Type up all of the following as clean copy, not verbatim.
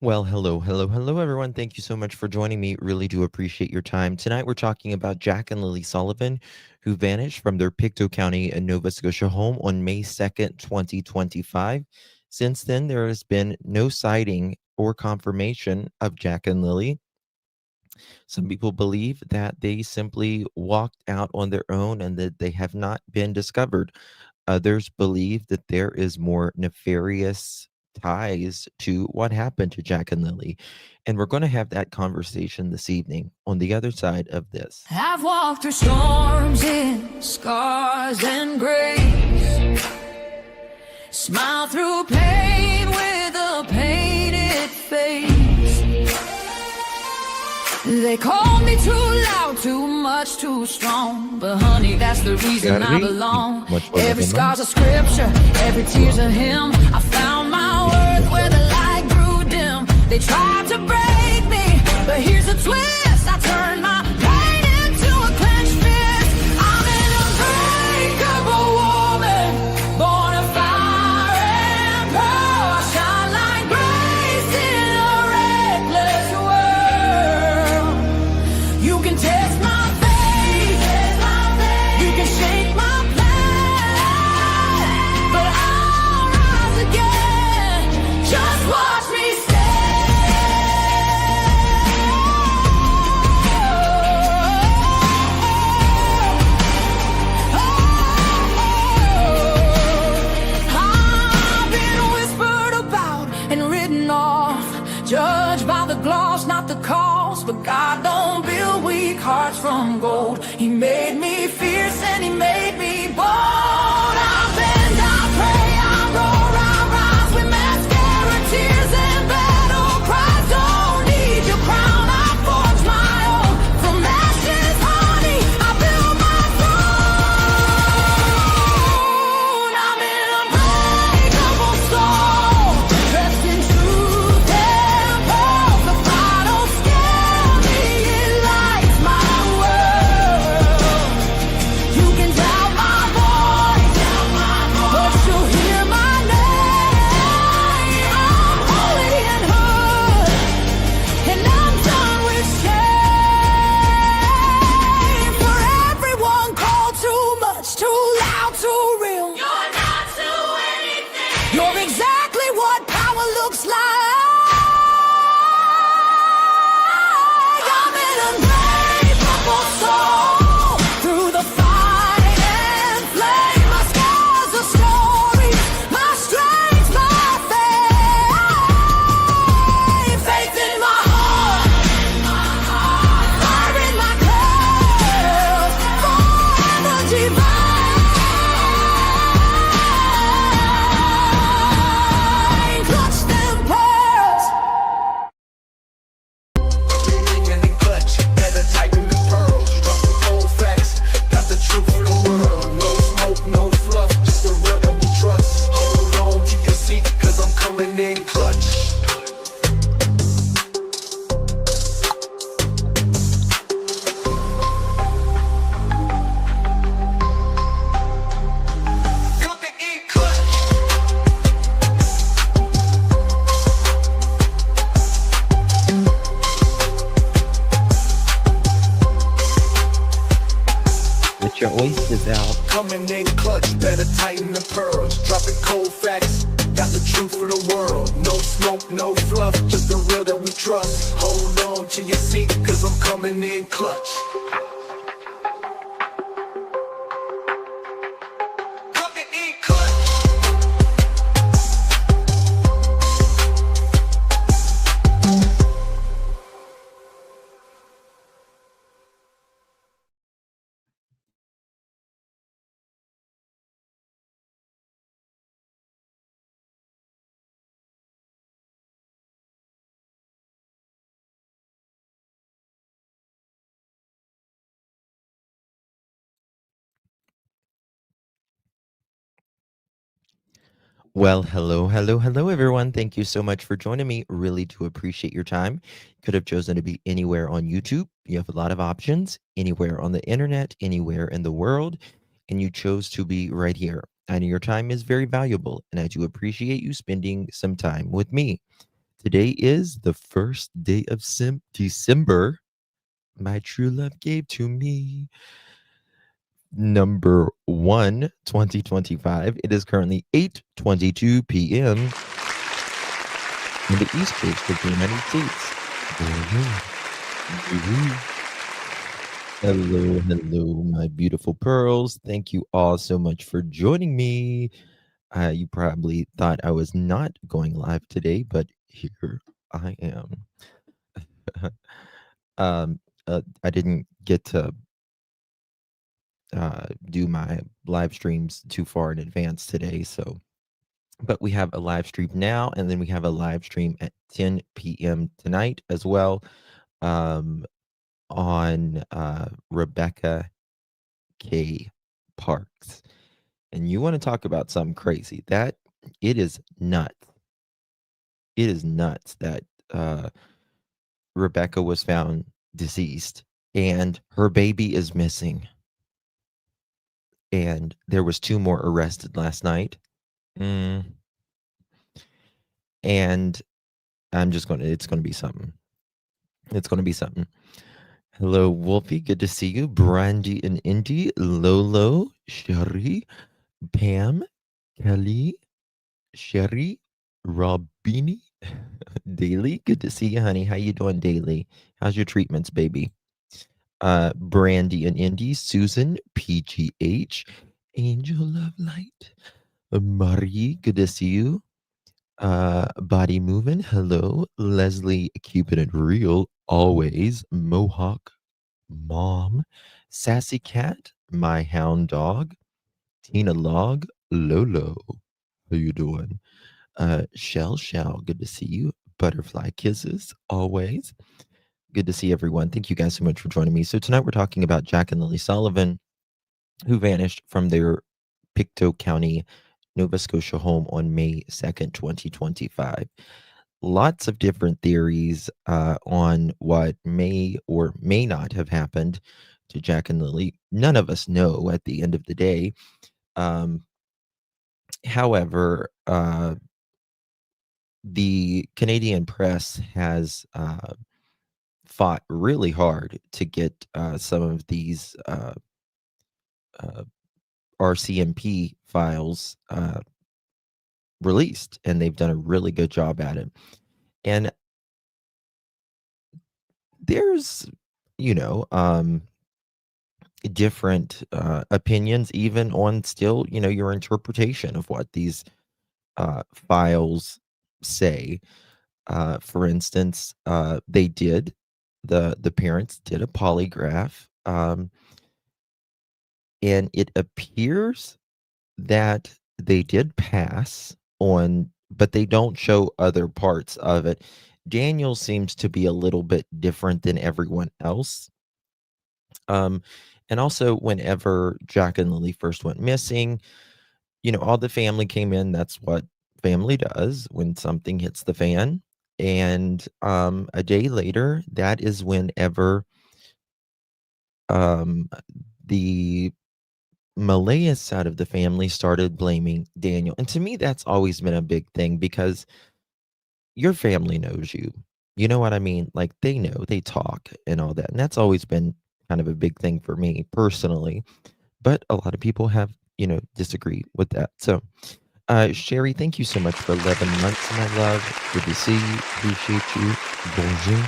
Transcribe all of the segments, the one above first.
Well, hello, everyone. Thank you so much for joining me. Really do appreciate your time. Tonight, we're talking about Jack and Lilly Sullivan, who vanished from their Pictou County, Nova Scotia home on May 2nd, 2025. Since then, there has been no sighting or confirmation of Jack and Lilly. Some people believe that they simply walked out on their own and that they have not been discovered. Others believe that there is more nefarious ties to what happened to Jack and Lilly. And we're going to have that conversation this evening on the other side of this. I've walked through storms in scars and grace, smile through pain with a painted face. They called me too loud, too much, too strong, but honey, that's the reason I belong. Every scar's a scripture, every tear's a hymn. I found my worth where the light grew dim. They tried to break me, but here's a twist. I turned my pain into a clenched fist. I'm an unbreakable woman, born of fire and pearl. I shine like grace in a reckless world. You can test my faith, you can shake my plan, but I'll rise again. Just watch me I've been whispered about and written off, judged by the gloss, not the cause. But God don't build weak hearts from gold. He made me fierce and he made me bold. I bend, I pray, I roar, I rise with mascara, tears and battle cries. Don't need your crown, I forge my own. From ashes, honey, I build my throne. I'm an unbreakable soul, dressed in truth and pearl. The fire don't scare me, it lights my world. You can doubt my voice, but you'll hear my name. I'm holy and hood, and I'm done with shame. For everyone called too much, too loud, too real. You're not to anything. You're exactly what power looks like. I'm an unbreakable soul, through the fight and flame. My scars are stories, my strength, my faith. Faith in my heart, fire in my curls, forever divine. Clutch them pearls. In the clutch, better tighten the pearls. Drop the cold facts, got the truth for the world. No smoke, no fluff, just the real that we trust. Hold on to your seat, cause I'm coming in clutch. Coming in clutch. Get your oysters out. Coming in clutch, better tighten the pearls. Dropping cold facts, got the truth for the world. No smoke, no fluff, just the real that we trust. Hold on to your seat, cause I'm coming in clutch. Coming in clutch. Well, hello, everyone. Thank you so much for joining me. Really do appreciate your time. Could have chosen to be anywhere on YouTube. You have a lot of options, anywhere on the internet, anywhere in the world, and you chose to be right here. I know your time is very valuable, and I do appreciate you spending some time with me. Today is the first day of December. My true love gave to me. Number 1, 2025. It is currently 8:22 p.m. in the East Coast of the United States. Hello, hello, my beautiful pearls. Thank you all so much for joining me. You probably thought I was not going live today, but here I am. um, I didn't get to do my live streams too far in advance today, but we have a live stream now, and then we have a live stream at 10 p.m. tonight as well, on Rebecca K. Parks. And you want to talk about something crazy? That it is nuts. It is nuts that Rebecca was found deceased and her baby is missing. And there was 2 more arrested last night. And it's gonna be something. It's gonna be something. Hello, Wolfie. Good to see you. Brandy and Indy, Lolo, Sherry, Pam, Kelly, Sherry, Robini, Daily. Good to see you, honey. How you doing, Daily? How's your treatments, baby? Brandy and Indy, Susan, PGH, Angel of Light, Marie. Good to see you. Body moving. Hello, Leslie, Cupid and Real. Always Mohawk. Mom, Sassy Cat, My Hound Dog, Tina Log, Lolo. How you doing? Shell, good to see you. Butterfly Kisses, always. Good to see everyone. Thank you guys so much for joining me. So tonight we're talking about Jack and Lilly Sullivan, who vanished from their Pictou County, Nova Scotia home on May 2nd, 2025. Lots of different theories on what may or may not have happened to Jack and Lilly. None of us know at the end of the day. However, the Canadian press has fought really hard to get some of these RCMP files released, and they've done a really good job at it. And there's, different opinions, even on still, your interpretation of what these files say. For instance, the parents did a polygraph, and it appears that they did pass on, but they don't show other parts of it. Daniel seems to be a little bit different than everyone else. And also, whenever Jack and Lilly first went missing, all the family came in. That's what family does when something hits the fan. And a day later, that is whenever the Malaya's side of the family started blaming Daniel. And to me, that's always been a big thing because your family knows you. You know what I mean? Like, they know, they talk and all that. And that's always been kind of a big thing for me personally. But a lot of people have, disagree with that. So, Sherry, thank you so much for 11 months, my love. Good to see you. Appreciate you. Bonjour.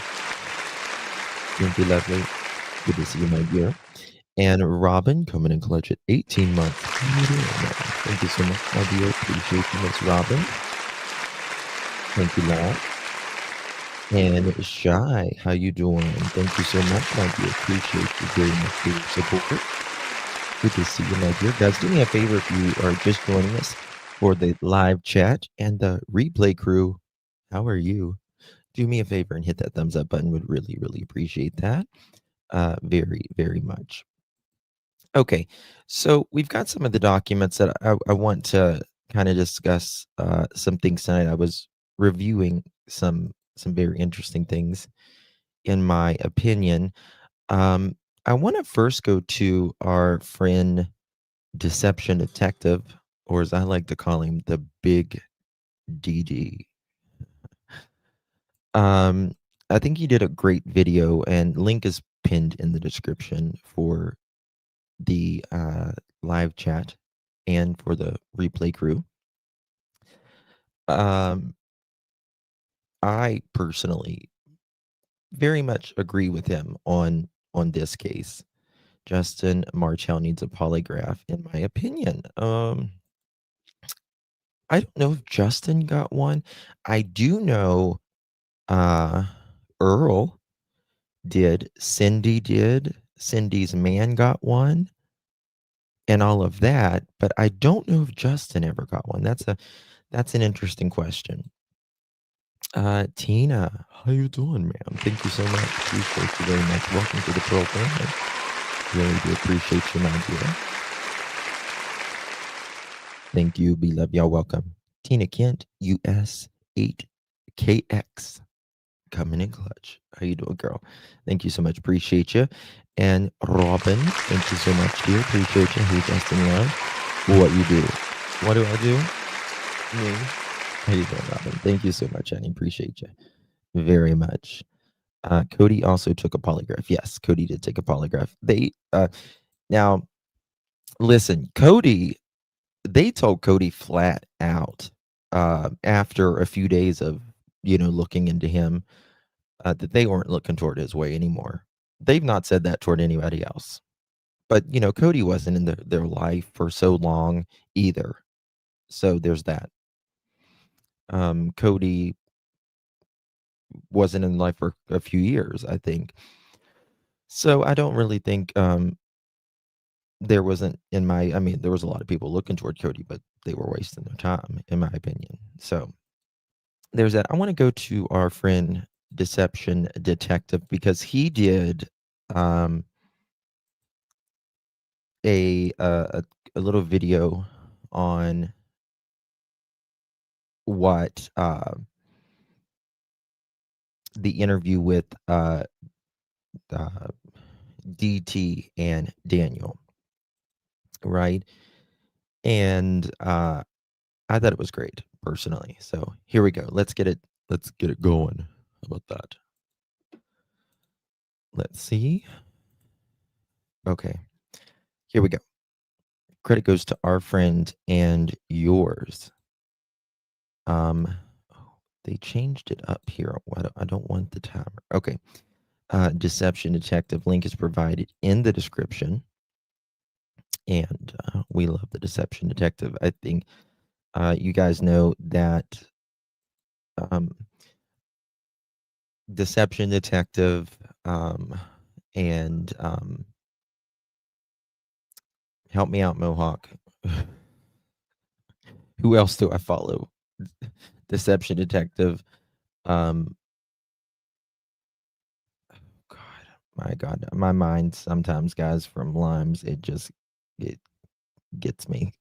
Thank you, lovely. Good to see you, my dear. And Robin coming in clutch at 18 months. How you doing, man? Thank you so much, my dear. Appreciate you, Miss Robin. Thank you, love. And Shy, how you doing? Thank you so much, my dear. Appreciate you very much for your support. Good to see you, my dear. Guys, do me a favor if you are just joining us for the live chat and the replay crew. How are you? Do me a favor and hit that thumbs up button. Would really, really appreciate that. Very, very much. Okay, so we've got some of the documents that I want to kind of discuss some things tonight. I was reviewing some very interesting things, in my opinion. I want to first go to our friend Deception Detective, or as I like to call him, the Big DD. I think he did a great video, and link is pinned in the description for the live chat and for the replay crew. I personally very much agree with him on this case. Justin Marchell needs a polygraph, in my opinion. I don't know if Justin got one. I do know Earl did. Cindy did. Cindy's man got one, and all of that. But I don't know if Justin ever got one. That's an interesting question. Tina, how you doing, ma'am? Thank you so much. Appreciate you very much. Welcome to the Pearl family. Really do appreciate you, my dear. Thank you, beloved. Y'all welcome. Tina Kent, US 8KX, coming in clutch. How you doing, girl? Thank you so much. Appreciate you. And Robin, thank you so much, dear. Appreciate you. Hey, Justin Love. What you do? What do I do? Me. How you doing, Robin? Thank you so much, Annie. Appreciate you very much. Cody also took a polygraph. Yes, Cody did take a polygraph. They now listen, Cody, they told Cody flat out after a few days of looking into him that they weren't looking toward his way anymore. They've not said that toward anybody else. But Cody wasn't in their life for so long either. So there's that. Cody wasn't in life for a few years, I think. So I don't really think there wasn't there was a lot of people looking toward Cody, but they were wasting their time, in my opinion. So there's that. I want to go to our friend Deception Detective because he did a little video on what the interview with DT and Daniel, right? And I thought it was great personally. So here we go. Let's get it going. How about that? Let's see. Okay. Here we go. Credit goes to our friend and yours. They changed it up here. I don't want the timer. Okay. Deception Detective link is provided in the description. And we love the Deception Detective. I think you guys know that Deception Detective and help me out, Mohawk. Who else do I follow? Deception Detective. God, my God, my mind sometimes, guys, from Limes, it gets me.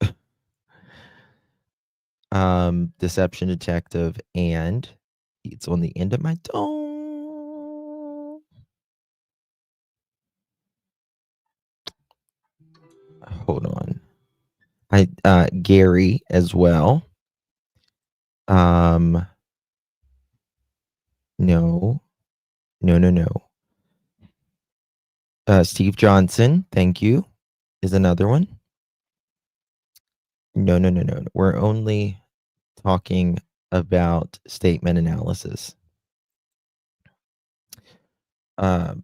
Deception Detective, and it's on the end of my tongue. Hold on. Gary as well. No. Steve Johnson, thank you, is another one. No. We're only talking about statement analysis. No,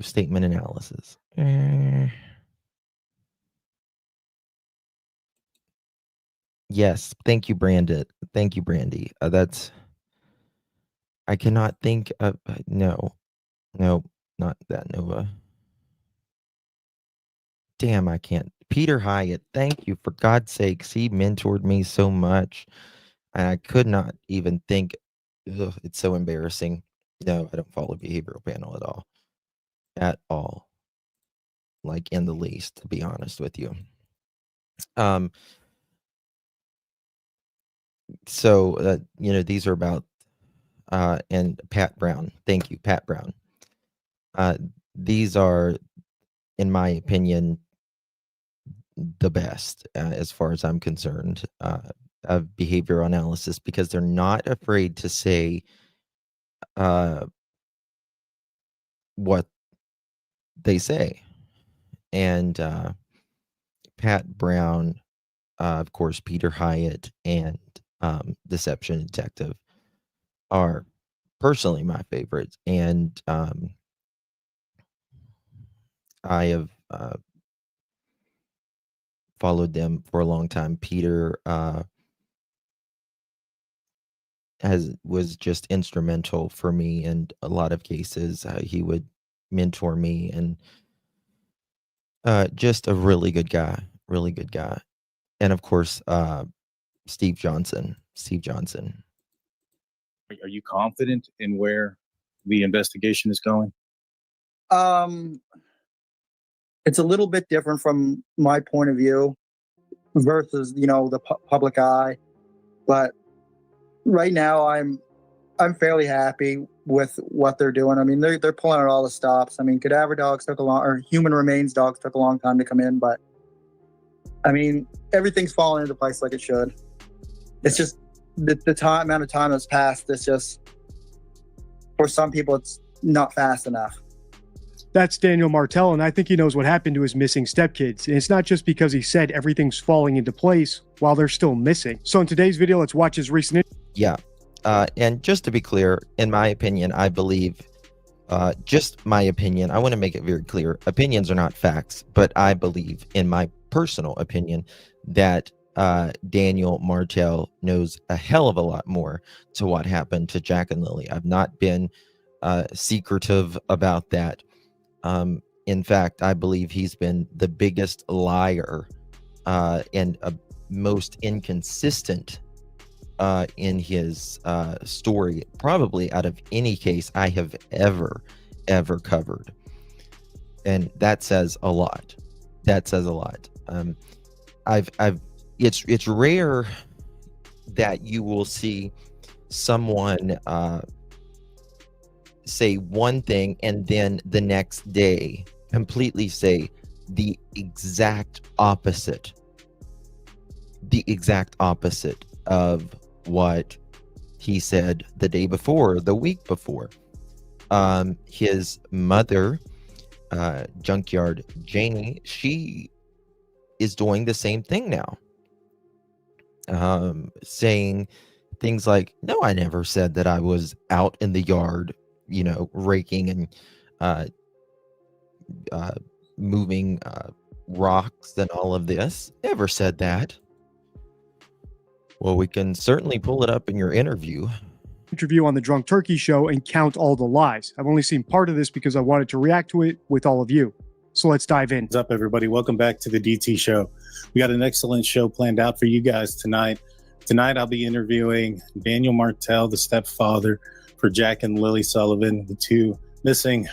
statement analysis. Yes, thank you, Brandon. Thank you, Brandy. That's. I cannot think of no, not that Nova. Damn, I can't. Peter Hyatt, thank you, for God's sakes. He mentored me so much, and I could not even think. Ugh, it's so embarrassing. No, I don't follow behavioral panel at all. At all. Like in the least, to be honest with you. So these are about and Pat Brown. Thank you, Pat Brown. These are, in my opinion, the best as far as I'm concerned of behavioral analysis, because they're not afraid to say what they say. And Pat Brown, of course, Peter Hyatt, and Deception Detective are personally my favorites. And I have followed them for a long time. Peter was just instrumental for me in a lot of cases. He would mentor me, and just a really good guy, really good guy. And of course, Steve Johnson. Are you confident in where the investigation is going? It's a little bit different from my point of view versus, the public eye. But right now, I'm fairly happy with what they're doing. I mean, they're pulling out all the stops. I mean, cadaver dogs or human remains dogs took a long time to come in, but I mean, everything's falling into place like it should. It's just the amount of time that's passed. It's just, for some people, it's not fast enough. That's Daniel Martell, and I think he knows what happened to his missing stepkids. And it's not just because he said everything's falling into place while they're still missing. So in today's video, let's watch his recent... Yeah. And just to be clear, in my opinion, I believe, just my opinion, I want to make it very clear. Opinions are not facts, but I believe, in my personal opinion, that Daniel Martell knows a hell of a lot more to what happened to Jack and Lily. I've not been secretive about that. In fact, I believe he's been the biggest liar and most inconsistent in his story, probably out of any case I have ever covered. And that says a lot. It's rare that you will see someone say one thing and then the next day completely say the exact opposite of what he said the day before, the week before. His mother, Junkyard Janie, she is doing the same thing now, saying things like, no, I never said that I was out in the yard, raking and moving rocks and all of this. Never said that. Well, we can certainly pull it up in your interview on the Drunk Turkey show and count all the lies. I've only seen part of this because I wanted to react to it with all of you. So let's dive in. What's up, everybody? Welcome back to the DT show. We got an excellent show planned out for you guys tonight. Tonight, I'll be interviewing Daniel Martell, the stepfather for Jack and Lilly Sullivan, the two missing.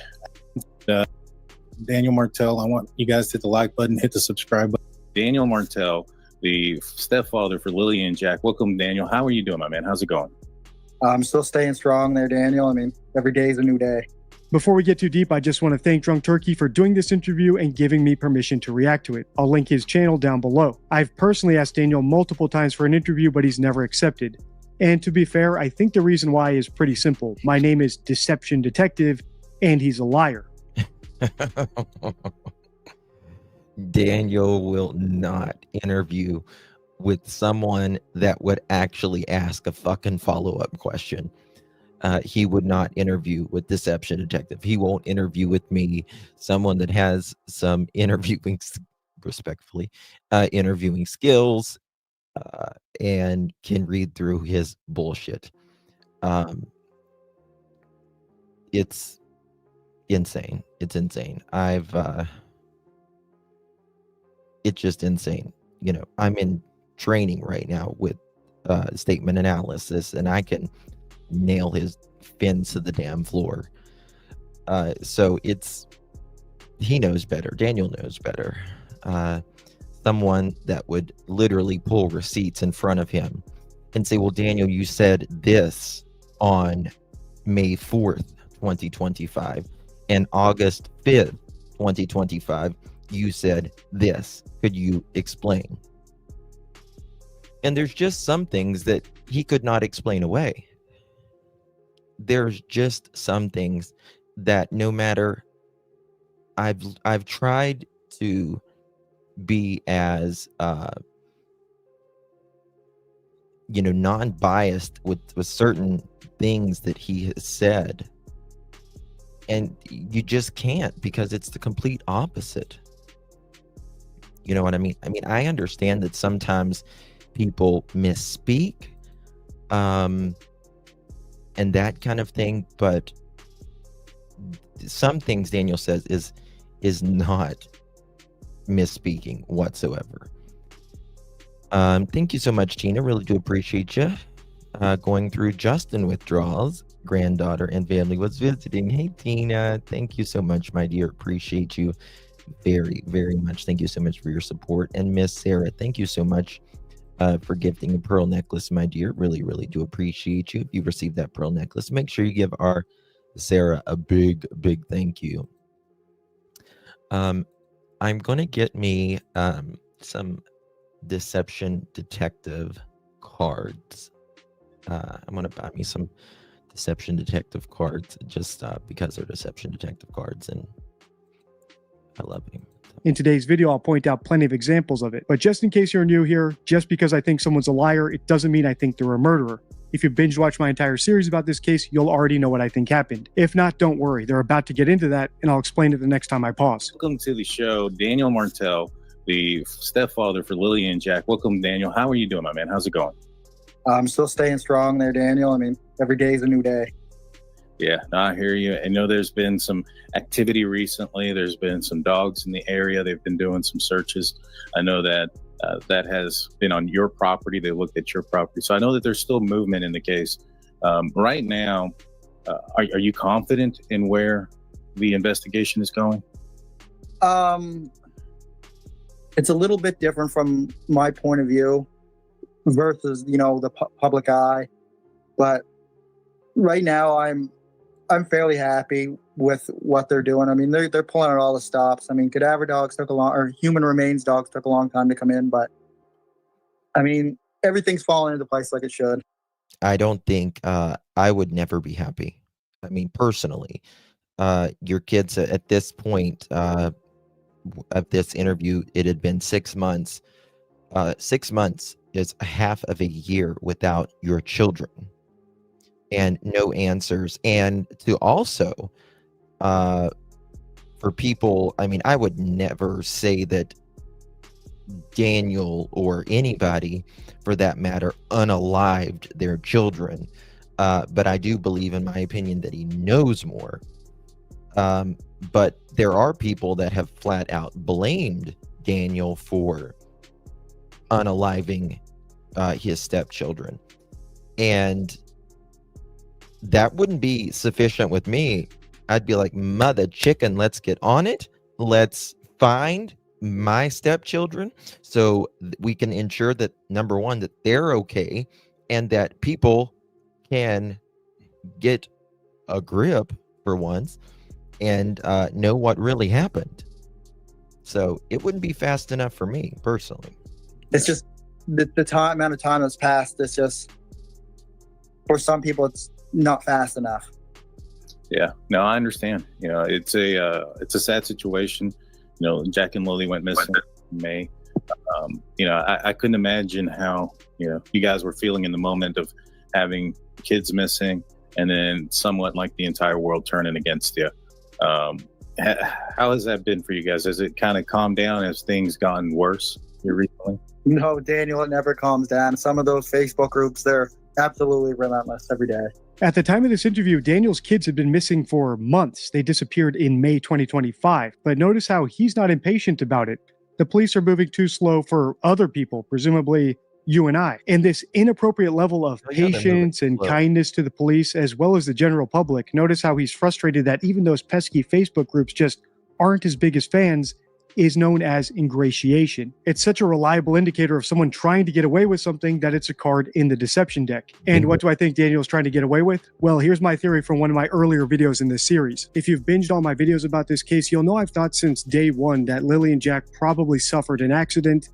Daniel Martell, I want you guys to hit the like button, hit the subscribe button. Daniel Martell, the stepfather for Lily and Jack. Welcome, Daniel. How are you doing, my man? How's it going? I'm still staying strong there, Daniel. I mean, every day is a new day. Before we get too deep, I just want to thank Drunk Turkey for doing this interview and giving me permission to react to it. I'll link his channel down below. I've personally asked Daniel multiple times for an interview, but he's never accepted. And to be fair, I think the reason why is pretty simple. My name is Deception Detective, and he's a liar. Daniel will not interview with someone that would actually ask a fucking follow-up question. He would not interview with Deception Detective. He won't interview with me, someone that has some interviewing, respectfully, interviewing skills, and can read through his bullshit. It's insane. It's insane. It's just insane. I'm in training right now with statement analysis, and I can nail his fins to the damn floor. So he knows better. Daniel knows better. Someone that would literally pull receipts in front of him and say, well, Daniel, you said this on May 4th, 2025, and August 5th, 2025, you said this. Could you explain? And there's just some things that he could not explain away. there's just some things that no matter, I've tried to be as non-biased with certain things that he has said, and you just can't, because it's the complete opposite. You know what I mean? I understand that sometimes people misspeak, and that kind of thing, but some things Daniel says is not misspeaking whatsoever. Thank you so much, Tina. Really do appreciate you. Going through Justin withdrawals, granddaughter and family was visiting. Hey, Tina. Thank you so much, my dear. Appreciate you very, very much. Thank you so much for your support. And Miss Sarah, thank you so much for gifting a pearl necklace, my dear. Really, really do appreciate you. If you received that pearl necklace, make sure you give our Sarah a big, big thank you. I'm going to get me some deception detective cards. I'm going to buy me some deception detective cards just because they're deception detective cards, and I love them. In today's video, I'll point out plenty of examples of it. But just in case you're new here, just because I think someone's a liar, it doesn't mean I think they're a murderer. If you binge watch my entire series about this case, you'll already know what I think happened. If not, don't worry. They're about to get into that, and I'll explain it the next time I pause. Welcome to the show, Daniel Martel, the stepfather for Lilly and Jack. Welcome, Daniel. How are you doing, my man? How's it going? I'm still staying strong there, Daniel. I mean, every day is a new day. Yeah, no, I hear you. I know there's been some activity recently. There's been some dogs in the area. They've been doing some searches. I know that that has been on your property. They looked at your property. So I know that there's still movement in the case. Right now, are you confident in where the investigation is going? It's a little bit different from my point of view versus, the public eye. But right now, I'm fairly happy with what they're doing. I mean, they're pulling out all the stops. I mean, cadaver dogs took a long, or human remains dogs took a long time to come in, but I mean, everything's falling into place like it should. I don't think I would never be happy. I mean, personally, your kids at this point of this interview, it had been 6 months. 6 months is half of a year without your children and no answers. And to also, for people, I mean, I would never say that Daniel or anybody for that matter unalived their children, but I do believe, in my opinion, that he knows more. But there are people that have flat out blamed Daniel for unaliving his stepchildren, and that wouldn't be sufficient with me. I'd be like, mother chicken, let's get on it. Let's find my stepchildren so we can ensure that, number one, that they're okay, and that people can get a grip for once and know what really happened. So it wouldn't be fast enough for me personally. It's just the amount of time that's passed. It's just, for some people, it's not fast enough. Yeah, no, I understand. It's a sad situation. Jack and Lilly went missing in May. I couldn't imagine how you guys were feeling in the moment of having kids missing, and then somewhat like the entire world turning against you. How has that been for you guys? Has it kind of calmed down as things gotten worse here recently? No, Daniel, it never calms down. Some of those Facebook groups, they're absolutely relentless every day. At the time of this interview, Daniel's kids had been missing for months. They disappeared in May 2025. But notice how he's not impatient about it. The police are moving too slow for other people, presumably you and I. And this inappropriate level of patience and kindness to the police, as well as the general public, notice how he's frustrated that even those pesky Facebook groups just aren't as big as fans, is known as ingratiation. It's such a reliable indicator of someone trying to get away with something that it's a card in the deception deck. And what do I think Daniel's trying to get away with? Well, here's my theory from one of my earlier videos in this series. If you've binged all my videos about this case, you'll know I've thought since day one that Lilly and Jack probably suffered an accident,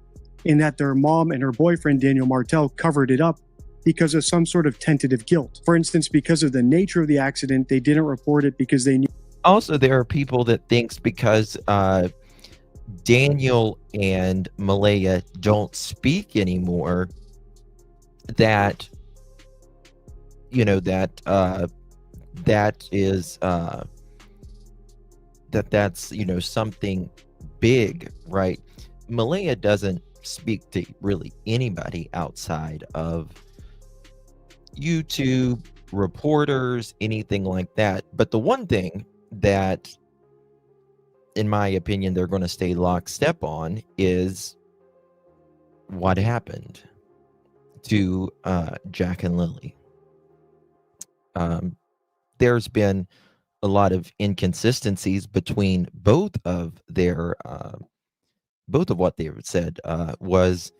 in that their mom and her boyfriend, Daniel Martel, covered it up because of some sort of tentative guilt. For instance, because of the nature of the accident, they didn't report it because they knew. Also, there are people that thinks because Daniel and Malaya don't speak anymore, that that is that's something big, right? Malaya doesn't speak to really anybody outside of YouTube, reporters, anything like that. But the one thing that, in my opinion, they're going to stay lockstep on is what happened to Jack and Lilly. There's been a lot of inconsistencies between both of what they said. Was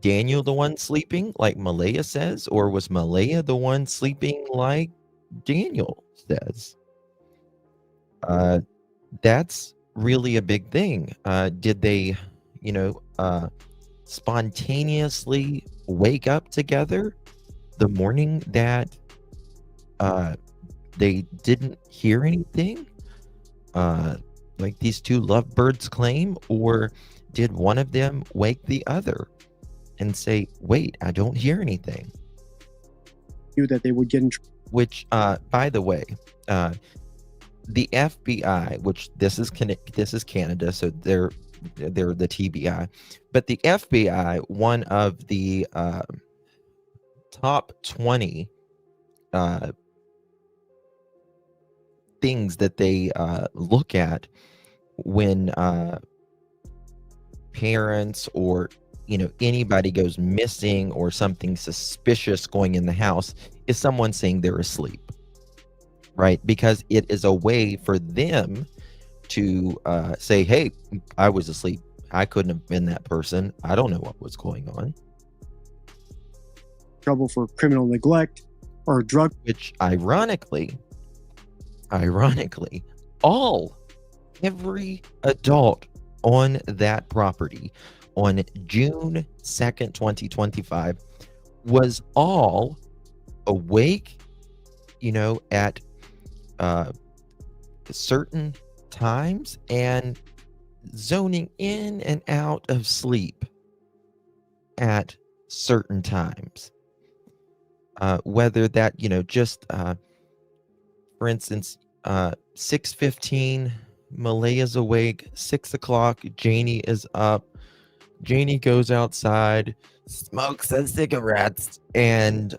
Daniel the one sleeping like Malaya says, or was Malaya the one sleeping like Daniel says? That's really a big thing. Did they, spontaneously wake up together the morning that they didn't hear anything, like these two lovebirds claim? Or did one of them wake the other and say, wait, I don't hear anything? That they would get in trouble. Which, by the way, the FBI, which this is Canada, so they're the TBI, but the FBI, one of the top 20 things that they look at when parents or anybody goes missing or something suspicious going in the house, is someone saying they're asleep, right? Because it is a way for them to say, hey, I was asleep, I couldn't have been that person, I don't know what was going on. Trouble for criminal neglect or drug. Which ironically, every adult on that property on June 2nd, 2025 was all awake, at certain times and zoning in and out of sleep at certain times. Whether that, just for instance, 6:15, Malaya's awake. 6 o'clock, Janie is up. Janie goes outside, smokes some cigarettes, and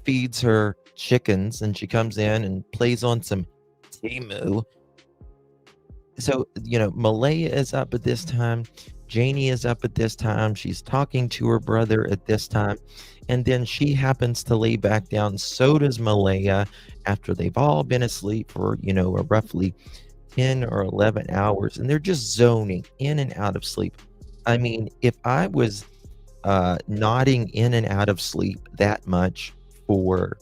feeds her chickens. And she comes in and plays on some Timu. So, Malaya is up at this time. Janie is up at this time. She's talking to her brother at this time. And then she happens to lay back down. So does Malaya, after they've all been asleep for, roughly 10 or 11 hours. And they're just zoning in and out of sleep. I mean, if I was nodding in and out of sleep that much for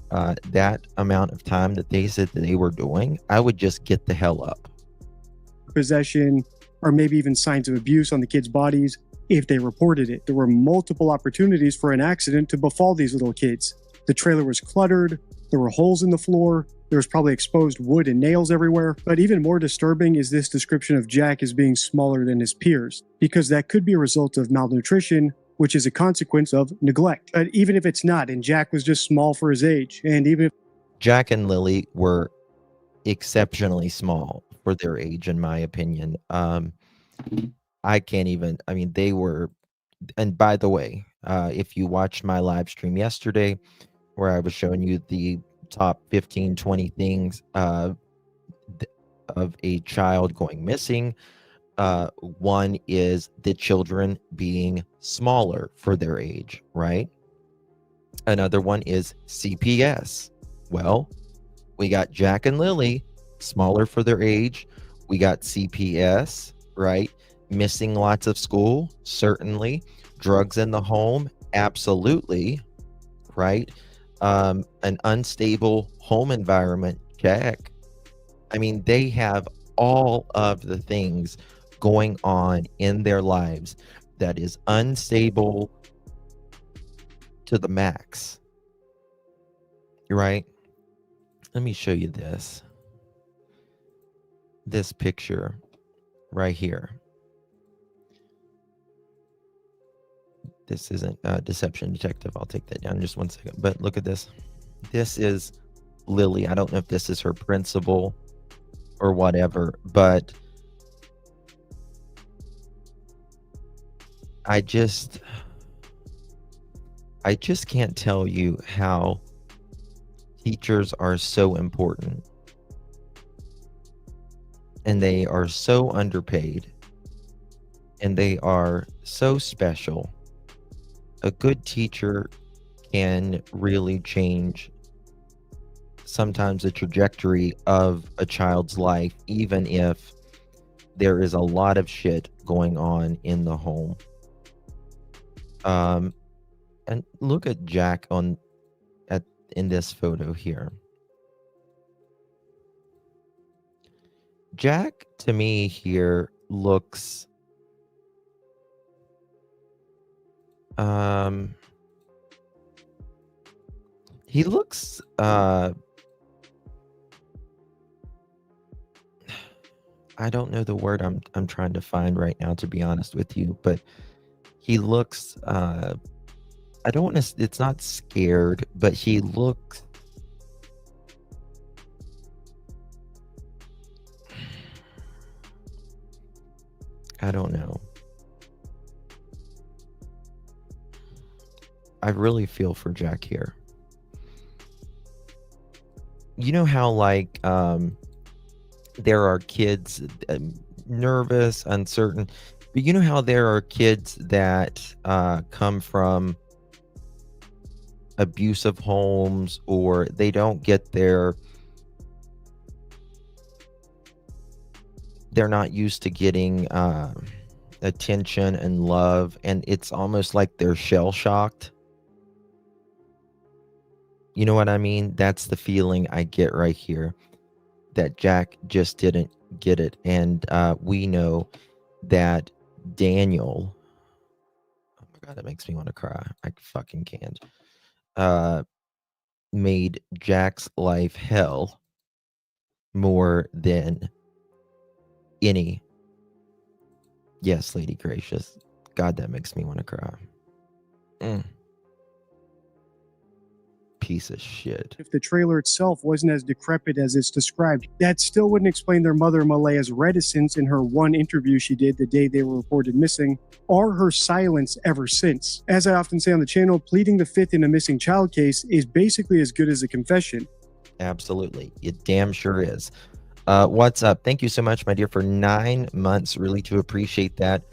that amount of time that they said that they were doing, I would just get the hell up. Possession, or maybe even signs of abuse on the kids' bodies if they reported it. There were multiple opportunities for an accident to befall these little kids. The trailer was cluttered, there were holes in the floor, there was probably exposed wood and nails everywhere. But even more disturbing is this description of Jack as being smaller than his peers, because that could be a result of malnutrition, which is a consequence of neglect. But even if it's not, and Jack was just small for his age, and even if Jack and Lilly were exceptionally small for their age, in my opinion. I can't even, they were, and by the way, if you watched my live stream yesterday, where I was showing you the top 15, 20 things of a child going missing, one is the children being smaller for their age, right? Another one is CPS. Well, we got Jack and Lilly, smaller for their age. We got CPS, right? Missing lots of school, certainly. Drugs in the home, absolutely, right? An unstable home environment, check. They have all of the things going on in their lives that is unstable to the max. Right? Let me show you this. This picture right here. This isn't Deception Detective. I'll take that down in just 1 second. But look at this. This is Lilly. I don't know if this is her principal or whatever, but I just can't tell you how teachers are so important, and they are so underpaid, and they are so special. A good teacher can really change sometimes the trajectory of a child's life, even if there is a lot of shit going on in the home. And look at Jack in this photo here. Jack to me here looks he looks I don't know the word I'm trying to find right now, to be honest with you, but he looks I don't want to, it's not scared, but he looks I don't know. I really feel for Jack here. You know how like there are kids nervous, uncertain, but you know how there are kids that come from abusive homes, or they don't get they're not used to getting attention and love, and it's almost like they're shell shocked. You know what I mean? That's the feeling I get right here, that Jack just didn't get it. And we know that Daniel, oh my God, that makes me want to cry. I fucking can't. Made Jack's life hell more than any. Yes, Lady Gracious. God, that makes me want to cry. Piece of shit. If the trailer itself wasn't as decrepit as it's described, that still wouldn't explain their mother Malaya's reticence in her one interview she did the day they were reported missing, or her silence ever since. As I often say on the channel, pleading the fifth in a missing child case is basically as good as a confession. Absolutely. It damn sure is. What's up? Thank you so much, my dear, for 9 months. Really to appreciate that.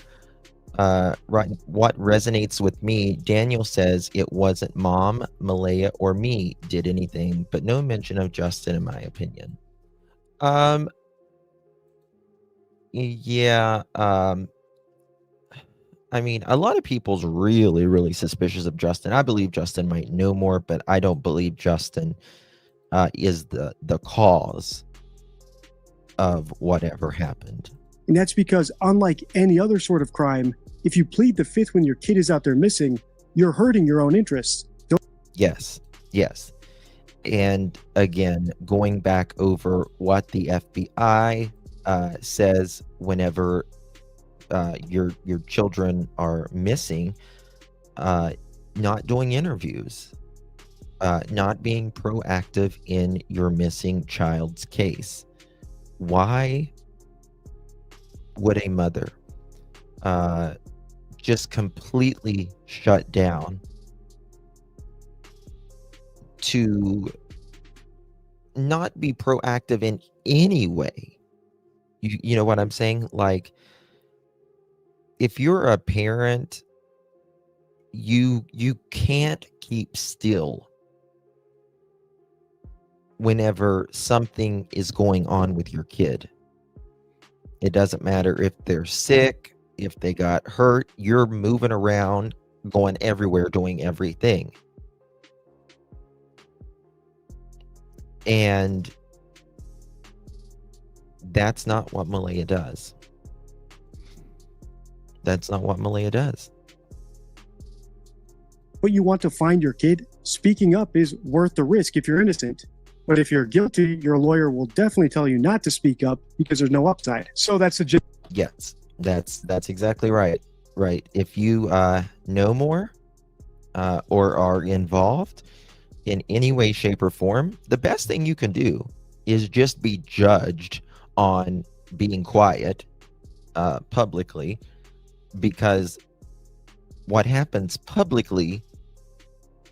Right, what resonates with me, Daniel says it wasn't Mom, Malaya, or me did anything, but no mention of Justin, in my opinion. Yeah, I mean, a lot of people's really suspicious of Justin. I believe Justin might know more, but I don't believe Justin is the cause of whatever happened. And that's because, unlike any other sort of crime, if you plead the fifth when your kid is out there missing, you're hurting your own interests. Yes. And again, going back over what the FBI says whenever your children are missing, not doing interviews, not being proactive in your missing child's case. Why would a mother just completely shut down to not be proactive in any way? You know what I'm saying? Like, if you're a parent, you can't keep still whenever something is going on with your kid. It doesn't matter if they're sick, if they got hurt, you're moving around, going everywhere, doing everything. And that's not what Malaya does. That's not what Malaya does. but you want to find your kid, speaking up is worth the risk if you're innocent. But if you're guilty, your lawyer will definitely tell you not to speak up because there's no upside. So that's the gist. Yes, that's exactly right. Right. If you know more or are involved in any way, shape, or form, the best thing you can do is just be judged on being quiet publicly, because what happens publicly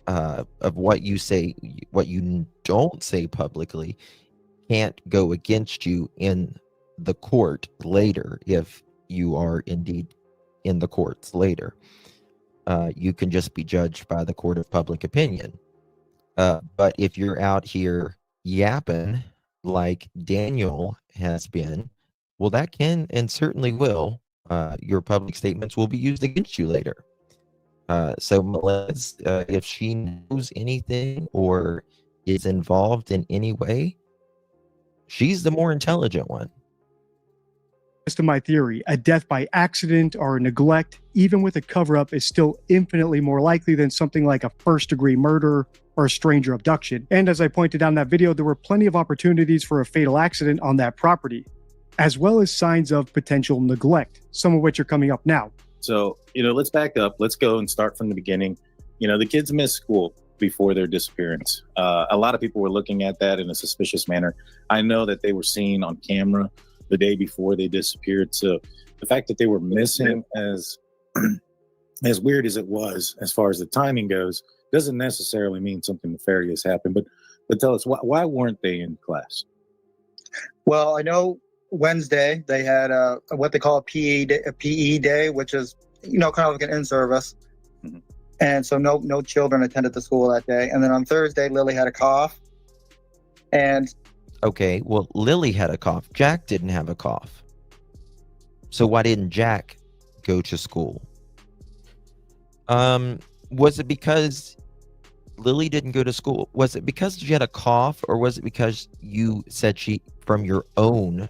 of what you say, what you don't say publicly, can't go against you in the court later. If you are indeed in the courts later, you can just be judged by the court of public opinion. But if you're out here yapping like Daniel has been, well, that can and certainly will, your public statements will be used against you later. So Melez, if she knows anything or is involved in any way, she's the more intelligent one. To my theory, a death by accident or neglect, even with a cover-up, is still infinitely more likely than something like a first-degree murder or a stranger abduction. And as I pointed out in that video, there were plenty of opportunities for a fatal accident on that property, as well as signs of potential neglect, some of which are coming up now. So, let's back up. Let's go and start from the beginning. The kids missed school before their disappearance. A lot of people were looking at that in a suspicious manner. I know that they were seen on camera the day before they disappeared. So the fact that they were missing, as weird as it was, as far as the timing goes, doesn't necessarily mean something nefarious happened. But tell us, why weren't they in class? Well, I know Wednesday they had what they call a PE day, which is kind of like an in-service. Mm-hmm. And so no children attended the school that day. And then on Thursday, Lily had a cough. And okay, well, Lily had a cough. Jack didn't have a cough. So why didn't Jack go to school? Was it because Lily didn't go to school? Was it because she had a cough, or was it because you said she, from your own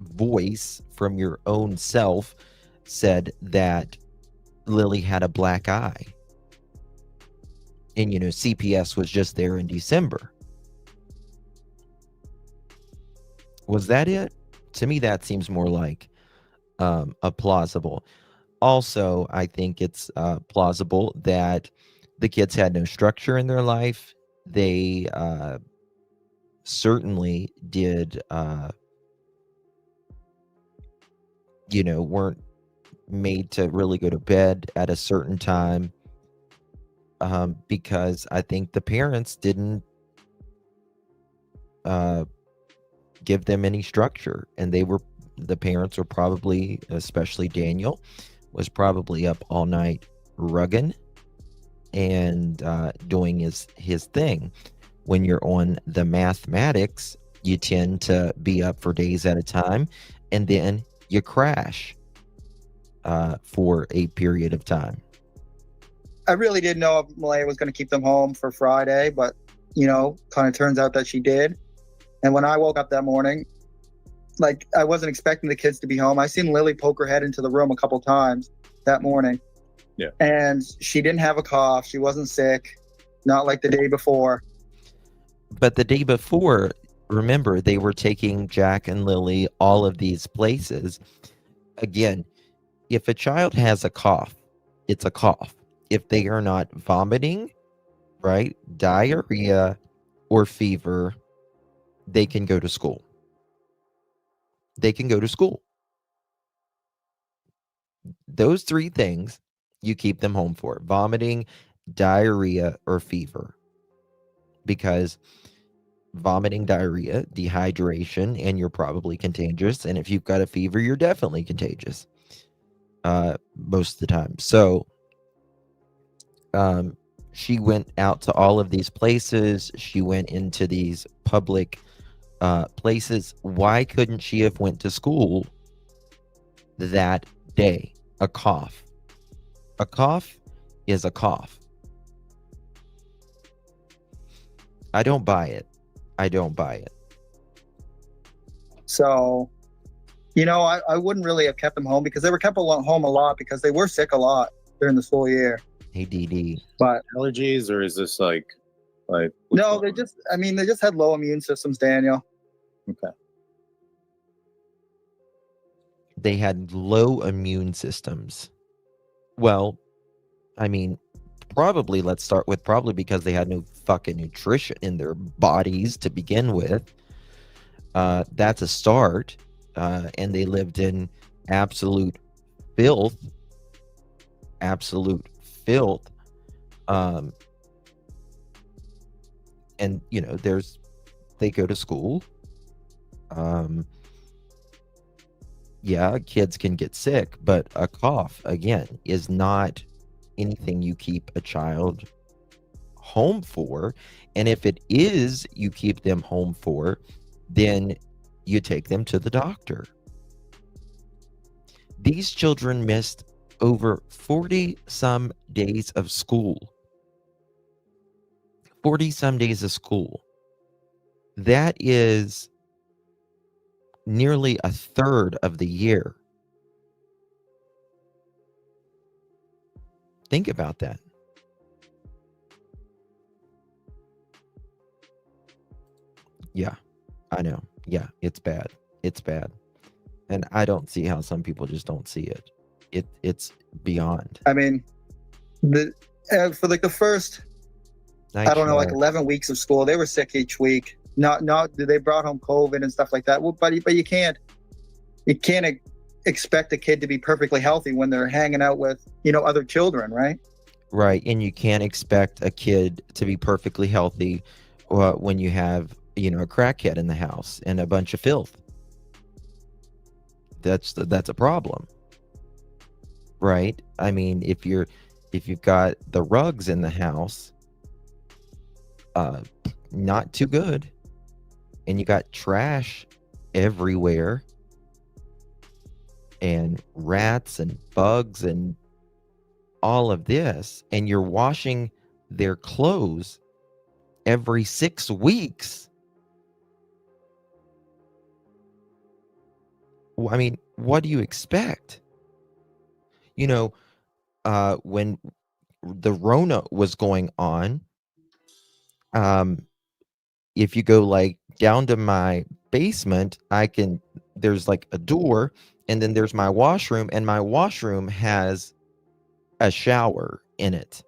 voice, from your own self, said that Lily had a black eye? And, CPS was just there in December. Was that it? To me, that seems more like a plausible. Also, I think it's plausible that the kids had no structure in their life. They certainly did, weren't made to really go to bed at a certain time, because I think the parents didn't give them any structure, and the parents were probably, especially Daniel, was probably up all night rugging and doing his thing. When you're on the mathematics, you tend to be up for days at a time, and then you crash for a period of time. I really didn't know if Malaya was going to keep them home for Friday, but kind of turns out that she did. And when I woke up that morning, I wasn't expecting the kids to be home. I seen Lily poke her head into the room a couple times that morning. Yeah. And she didn't have a cough. She wasn't sick, not like the day before. But the day before, remember, they were taking Jack and Lily all of these places. Again, if a child has a cough, it's a cough. If they are not vomiting, right, diarrhea or fever, they can go to school. They can go to school. Those three things you keep them home for: vomiting, diarrhea, or fever. Because vomiting, diarrhea, dehydration, and you're probably contagious. And if you've got a fever, you're definitely contagious most of the time. So she went out to all of these places. She went into these public places. Why couldn't she have went to school that day? A cough is a cough. I don't buy it. So I wouldn't really have kept them home, because they were kept home a lot because they were sick a lot during the school year. Hey, DD. But Allergies, or is this like no, they just had low immune systems, Daniel. okay? They had low immune systems. Well, I mean, probably let's start with probably because they had no fucking nutrition in their bodies to begin with. That's a start. And they lived in absolute filth. And you know, they go to school. Yeah, kids can get sick, but a cough, again, is not anything you keep a child home for. And if it is you keep them home for, then you take them to the doctor. These children missed over 40 some days of school. 40 some days of school. That is nearly a third of the year. Think about that. Yeah, I know. Yeah, it's bad. It's bad. And I don't see how some people just don't see it. It's beyond. I mean, for like the first, I don't know, like 11 weeks of school, they were sick each week. Not they brought home COVID and stuff like that. Well, but you can't expect a kid to be perfectly healthy when they're hanging out with, you know, other children, right? Right, and you can't expect a kid to be perfectly healthy when you have, you know, a crackhead in the house and a bunch of filth. That's a problem, right? I mean, if you've got the rugs in the house, not too good, and you got trash everywhere, and rats and bugs and all of this, and you're washing their clothes every 6 weeks. I mean, what do you expect? You know, when the Rona was going on, if you go like down to my basement, there's like a door, and then there's my washroom, and my washroom has a shower in it.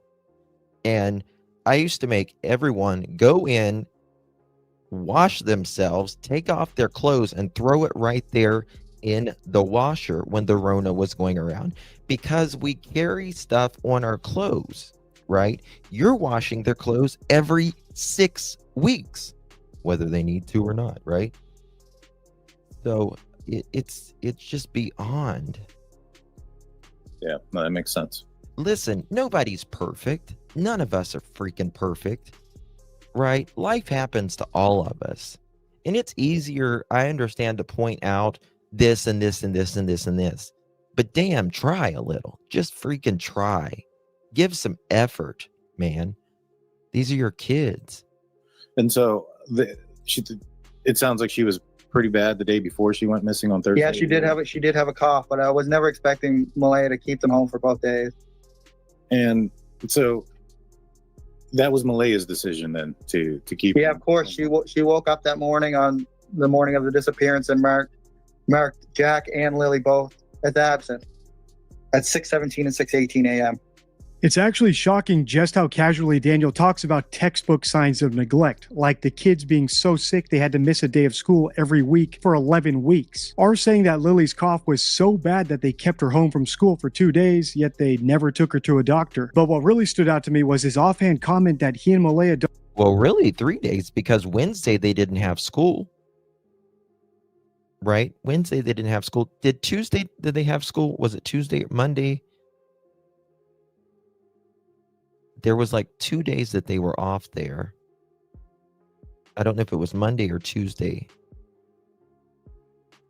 And I used to make everyone go in, wash themselves, take off their clothes, and throw it right there in the washer when the Rona was going around, because we carry stuff on our clothes, right? You're washing their clothes every 6 weeks, whether they need to or not, right? So it's just beyond. Yeah, no, that makes sense. Listen, nobody's perfect. None of us are freaking perfect, right? Life happens to all of us. And it's easier, I understand, to point out this and this and this and this and this. But damn, try a little. Just freaking try. Give some effort, man. These are your kids. And so it sounds like she was pretty bad the day before she went missing on Thursday. Yeah, she did have a cough, but I was never expecting Malaya to keep them home for both days. And so that was Malaya's decision then to keep. Yeah, of course. She woke up that morning, on the morning of the disappearance, and marked Jack and Lily both as absent at 6:17 and 6:18 a.m. It's actually shocking just how casually Daniel talks about textbook signs of neglect, like the kids being so sick they had to miss a day of school every week for 11 weeks. Or saying that Lily's cough was so bad that they kept her home from school for 2 days, yet they never took her to a doctor. But what really stood out to me was his offhand comment that he and Malaya don't... Well, really 3 days, because Wednesday they didn't have school. Right? Wednesday they didn't have school. Did they have school? Was it Tuesday or Monday? There was like 2 days that they were off there. I don't know if it was Monday or Tuesday.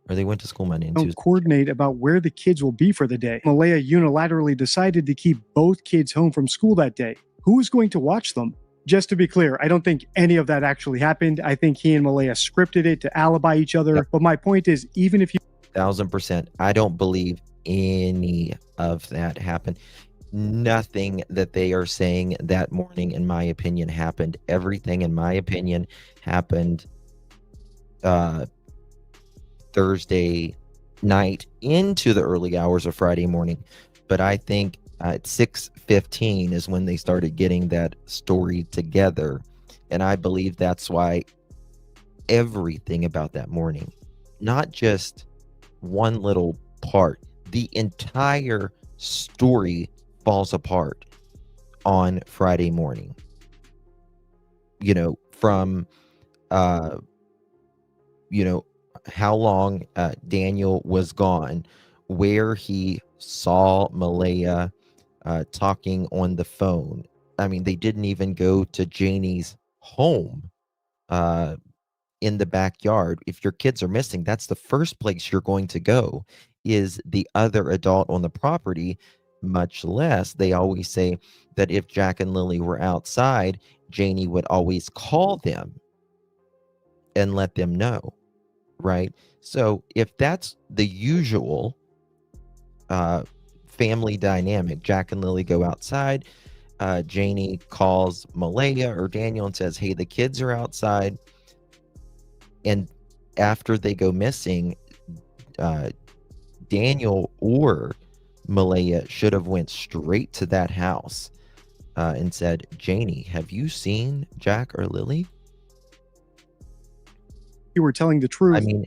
Or they went to school Monday and Tuesday. Coordinate about where the kids will be for the day. Malaya unilaterally decided to keep both kids home from school that day. Who is going to watch them? Just to be clear, I don't think any of that actually happened. I think he and Malaya scripted it to alibi each other. Yep. But my point is, even if you... 1000%, I don't believe any of that happened. nothing that they are saying that morning, in my opinion, happened. Everything, in my opinion, happened Thursday night into the early hours of Friday morning. But I think at 6:15 is when they started getting that story together. And I believe that's why everything about that morning, not just one little part, the entire story falls apart on Friday morning. You know, from you know, how long Daniel was gone, where he saw Malaya talking on the phone. I mean, they didn't even go to Janie's home in the backyard. If your kids are missing, that's the first place you're going to go, is the other adult on the property. Much less, they always say that if Jack and Lily were outside, Janie would always call them and let them know, right? So if that's the usual family dynamic, Jack and Lily go outside, Janie calls Malaya or Daniel and says, hey, the kids are outside. And after they go missing, Daniel or Malaya should have went straight to that house and said, Janie, have you seen Jack or Lily? You were telling the truth. I mean,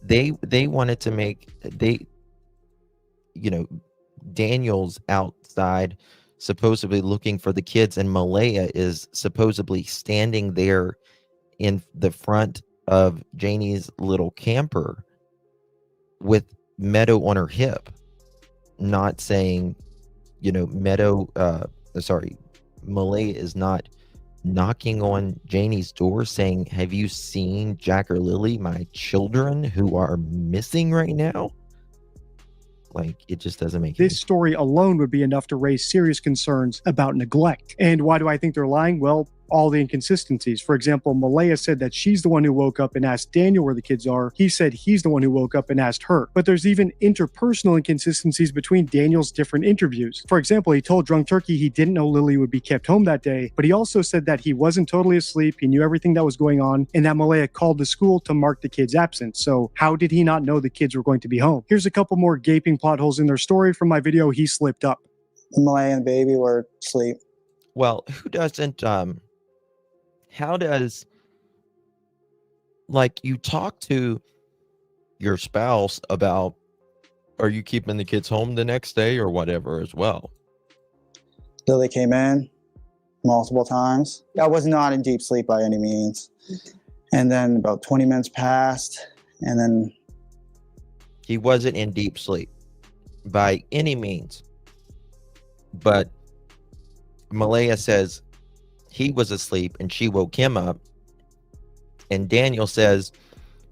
they wanted to make, Daniel's outside supposedly looking for the kids, and Malaya is supposedly standing there in the front of Janie's little camper with Meadow on her hip, not saying, Malaya is not knocking on Janie's door saying, have you seen Jack or Lily, my children who are missing right now? Like, it just doesn't make this story alone would be enough to raise serious concerns about neglect. And why do I think they're lying? Well, all the inconsistencies. For example, Malaya said that she's the one who woke up and asked Daniel where the kids are. He said he's the one who woke up and asked her. But there's even interpersonal inconsistencies between Daniel's different interviews. For example, he told Drunk Turkey he didn't know Lily would be kept home that day, but he also said that he wasn't totally asleep, he knew everything that was going on, and that Malaya called the school to mark the kids absent. So how did he not know the kids were going to be home? Here's a couple more gaping plot holes in their story from my video, He Slipped Up. Malaya and the baby were asleep. Well, who doesn't, how does, like, you talk to your spouse about, are you keeping the kids home the next day or whatever as well? Lily came in multiple times. I was not in deep sleep by any means. And then about 20 minutes passed, and then... He wasn't in deep sleep by any means. But Malaya says he was asleep and she woke him up. And Daniel says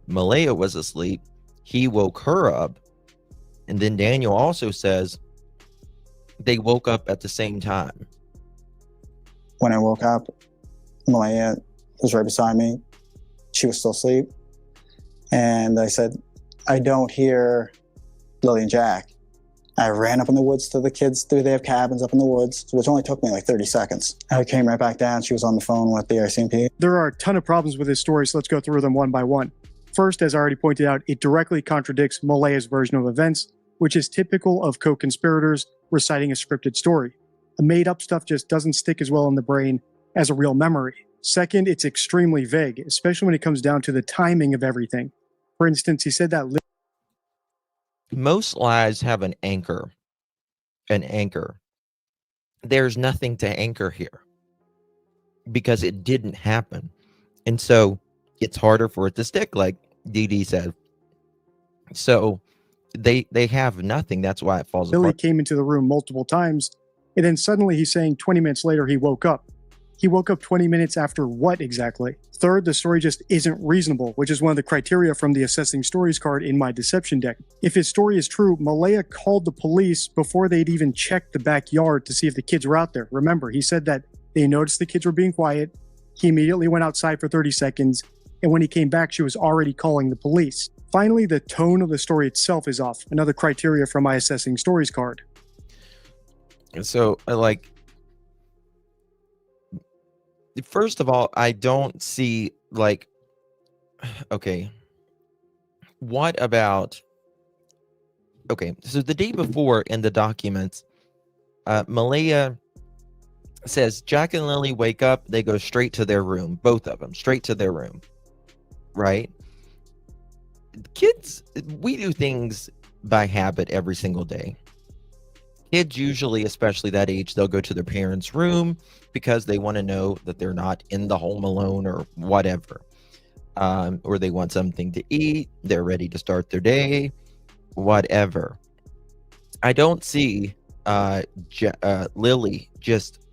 Malaya was asleep, he woke her up. And then Daniel also says they woke up at the same time. When I woke up, Malaya was right beside me. She was still asleep. And I said, I don't hear Lily and Jack. I ran up in the woods to the kids. They have cabins up in the woods, which only took me like 30 seconds. I came right back down. She was on the phone with the RCMP. There are a ton of problems with this story, so let's go through them one by one. First, as I already pointed out, it directly contradicts Malaya's version of events, which is typical of co-conspirators reciting a scripted story. The made-up stuff just doesn't stick as well in the brain as a real memory. Second, it's extremely vague, especially when it comes down to the timing of everything. For instance, he said that most lies have an anchor. There's nothing to anchor here because it didn't happen. And so it's harder for it to stick, like DD said. So they have nothing. That's why it falls Lily apart. came into the room multiple times, and then suddenly he's saying 20 minutes later he woke up. He woke up 20 minutes after what exactly? Third, the story just isn't reasonable, which is one of the criteria from the Assessing Stories card in my deception deck. If his story is true, Malaya called the police before they'd even checked the backyard to see if the kids were out there. Remember, he said that they noticed the kids were being quiet. He immediately went outside for 30 seconds, and when he came back, she was already calling the police. Finally, the tone of the story itself is off, another criteria from my Assessing Stories card. So, first of all, I don't see, like, okay, what about, okay, so the day before in the documents, Malaya says Jack and Lily wake up, they go straight to their room, both of them, straight to their room, right? Kids, we do things by habit every single day. Kids usually, especially that age, they'll go to their parents' room because they want to know that they're not in the home alone or whatever. Or they want something to eat, they're ready to start their day, whatever. I don't see Lily just,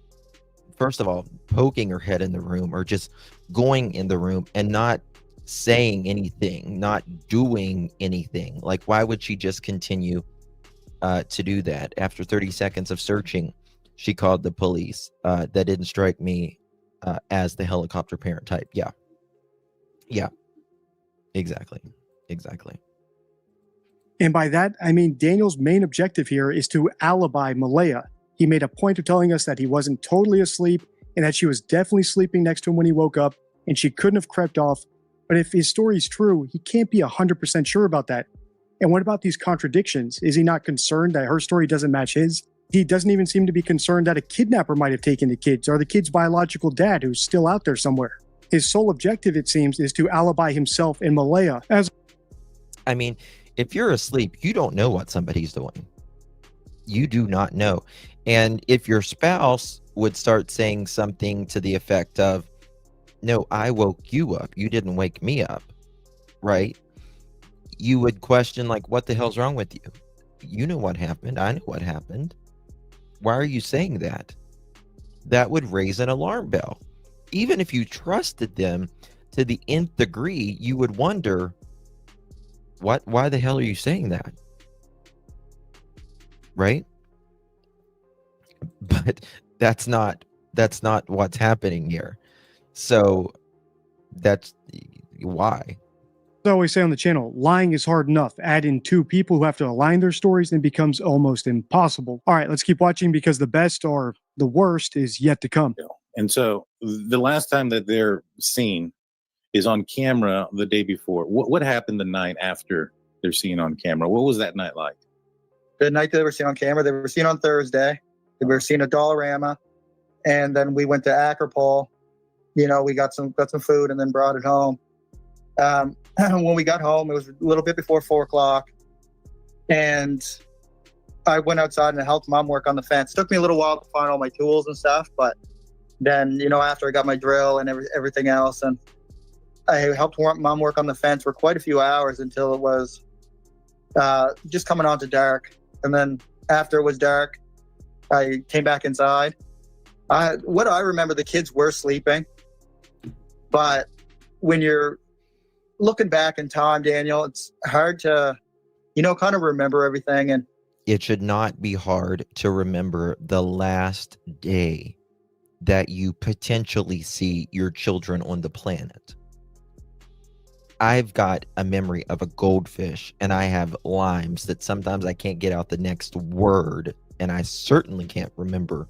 first of all, poking her head in the room or just going in the room and not saying anything, not doing anything. Like, why would she just continue to do that? After 30 seconds of searching, she called the police. That didn't strike me as the helicopter parent type. Yeah, exactly. And by that, I mean Daniel's main objective here is to alibi Malaya. He made a point of telling us that he wasn't totally asleep and that she was definitely sleeping next to him when he woke up and she couldn't have crept off. But if his story's true, he can't be 100% sure about that. And what about these contradictions? Is he not concerned that her story doesn't match his? He doesn't even seem to be concerned that a kidnapper might have taken the kids or the kid's biological dad who's still out there somewhere. His sole objective, it seems, is to alibi himself and Malaya. I mean, if you're asleep, you don't know what somebody's doing. You do not know. And if your spouse would start saying something to the effect of, no, I woke you up, you didn't wake me up, right? You would question, like, what the hell's wrong with you? You know what happened. I know what happened. Why are you saying that? That would raise an alarm bell. Even if you trusted them to the nth degree, you would wonder, why the hell are you saying that? Right? But that's not what's happening here. So that's why. As I always say on the channel, lying is hard enough. Add in two people who have to align their stories and it becomes almost impossible. All right, let's keep watching because the best or the worst is yet to come. And so the last time that they're seen is on camera the day before. What happened the night after they're seen on camera? What was that night like? The night they were seen on camera, they were seen on Thursday. They were seen at Dollarama. And then we went to Acropole. You know, we got some food and then brought it home. When we got home, it was a little bit before 4 o'clock. And I went outside and helped Mom work on the fence. It took me a little while to find all my tools and stuff. But then, you know, after I got my drill and everything else, and I helped Mom work on the fence for quite a few hours until it was just coming on to dark. And then after it was dark, I came back inside. What I remember, the kids were sleeping. But when you're looking back in time, Daniel, it's hard to, you know, kind of remember everything. And it should not be hard to remember the last day that you potentially see your children on the planet. I've got a memory of a goldfish and I have limes that sometimes I can't get out the next word, and I certainly can't remember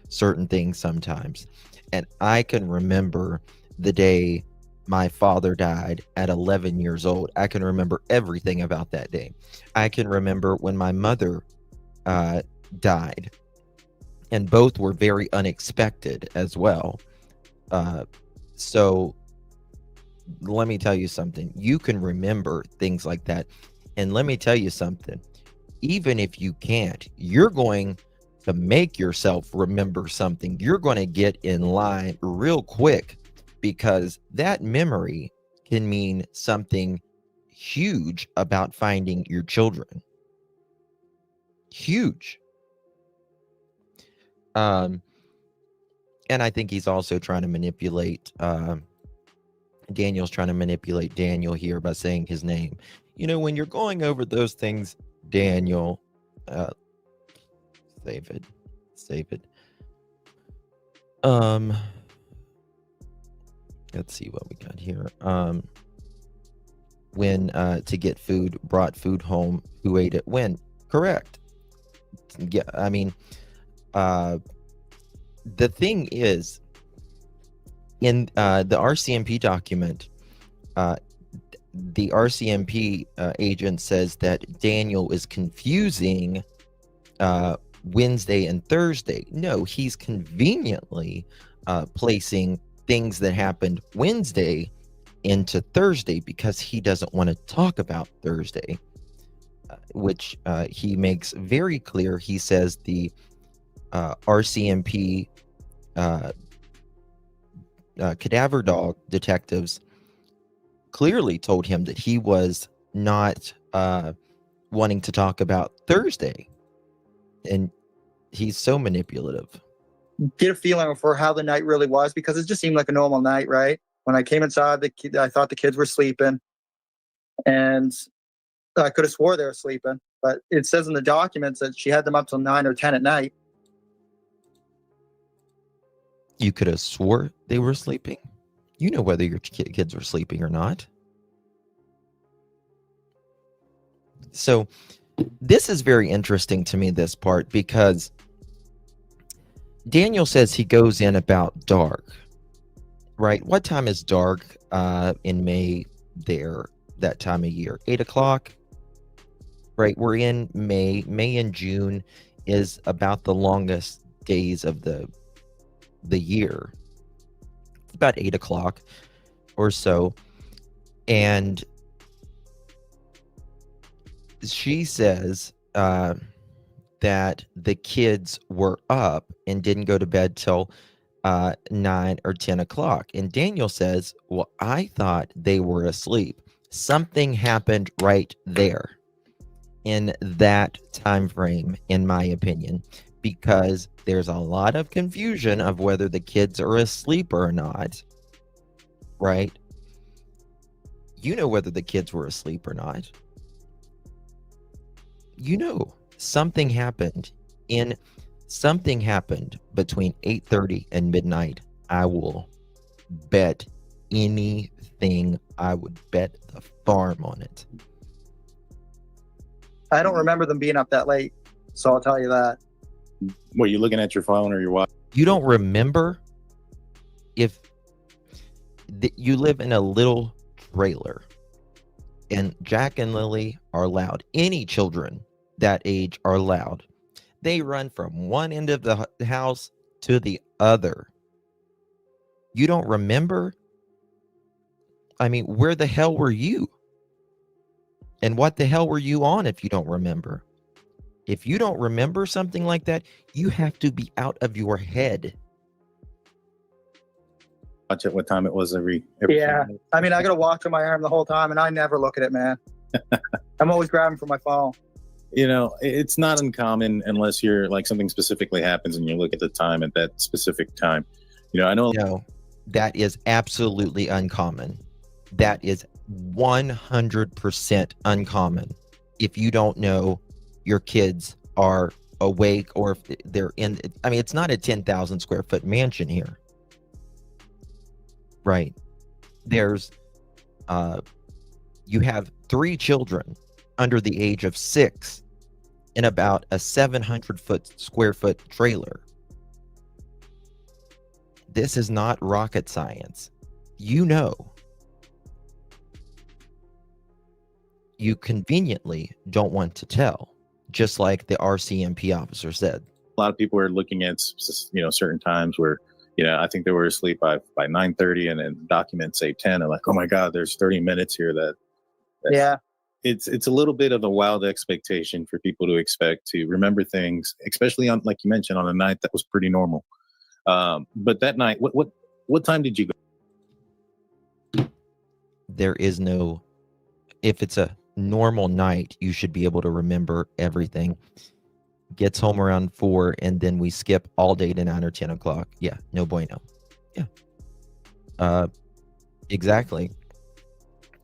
certain things sometimes. And I can remember the day my father died at 11 years old. I can remember everything about that day. I can remember when my mother died, and both were very unexpected as well. So let me tell you something. You can remember things like that. And let me tell you something. Even if you can't, you're going to make yourself remember something. You're going to get in line real quick, because that memory can mean something huge about finding your children. Huge. And I think he's also trying to manipulate, Daniel's trying to manipulate Daniel here by saying his name. You know, when you're going over those things, Daniel, save it. Let's see what we got here. When to get food, brought food home, who ate it when? Correct. Yeah, I mean, The thing is, in the RCMP document, the RCMP agent says that Daniel is confusing Wednesday and Thursday. No, he's conveniently placing things that happened Wednesday into Thursday because he doesn't want to talk about Thursday, which he makes very clear. He says the RCMP cadaver dog detectives clearly told him that he was not wanting to talk about Thursday, and he's so manipulative. Get a feeling for how the night really was, because it just seemed like a normal night, right? When I came inside, I thought the kids were sleeping, and I could have swore they were sleeping, but it says in the documents that she had them up till 9 or 10 at night. You could have swore they were sleeping? You know whether your kids were sleeping or not. So this is very interesting to me, this part, because Daniel says he goes in about dark, right? What time is dark in May there, that time of year? 8 o'clock, right? We're in May. May and June is about the longest days of the year. It's about 8 o'clock or so. And she says that the kids were up and didn't go to bed till 9 or 10 o'clock. And Daniel says, well, I thought they were asleep. Something happened right there in that time frame, in my opinion, because there's a lot of confusion of whether the kids are asleep or not, right? You know whether the kids were asleep or not. You know, something happened between 8:30 and midnight. I will bet anything. I would bet the farm on it. I don't remember them being up that late, so I'll tell you that. What, you looking at your phone or your watch? You don't remember? If you live in a little trailer, and Jack and Lily are loud. Any children that age are loud. They run from one end of the house to the other. You don't remember? I mean, where the hell were you? And what the hell were you on if you don't remember? If you don't remember something like that, you have to be out of your head. Watch it what time it was every Yeah. time. I mean, I got a watch on my arm the whole time, and I never look at it, man. I'm always grabbing for my phone. You know, it's not uncommon unless you're like something specifically happens and you look at the time at that specific time. You know, I know. No, that is absolutely uncommon. That is 100% uncommon. If you don't know your kids are awake, or if they're in, I mean, it's not a 10,000 square foot mansion here. Right. There's, you have 3 children under the age of 6 in about a 700 square foot trailer. This is not rocket science. You know. You conveniently don't want to tell, just like the RCMP officer said. A lot of people are looking at, you know, certain times where, you know, I think they were asleep by 9:30, and then documents say 10. And like, oh my God, there's 30 minutes here that Yeah. It's a little bit of a wild expectation for people to expect to remember things, especially on, like you mentioned, on a night that was pretty normal. But that night, what time did you go? There is no, if it's a normal night, you should be able to remember everything. Gets home around 4, and then we skip all day to 9 or 10 o'clock. Yeah, no bueno. Yeah. Exactly.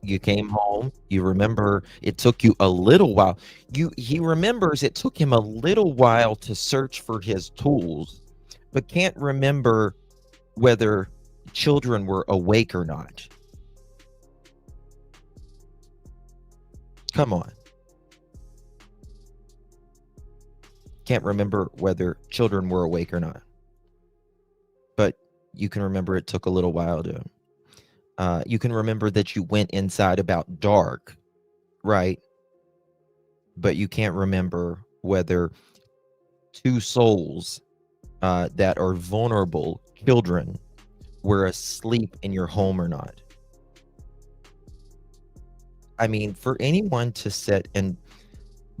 You came home, you remember it took you a little while. He remembers it took him a little while to search for his tools, but can't remember whether children were awake or not. Come on. can't remember whether children were awake or not, but you can remember it took a little while to. You can remember that you went inside about dark, right? But you can't remember whether two souls that are vulnerable children were asleep in your home or not. I mean, for anyone to sit and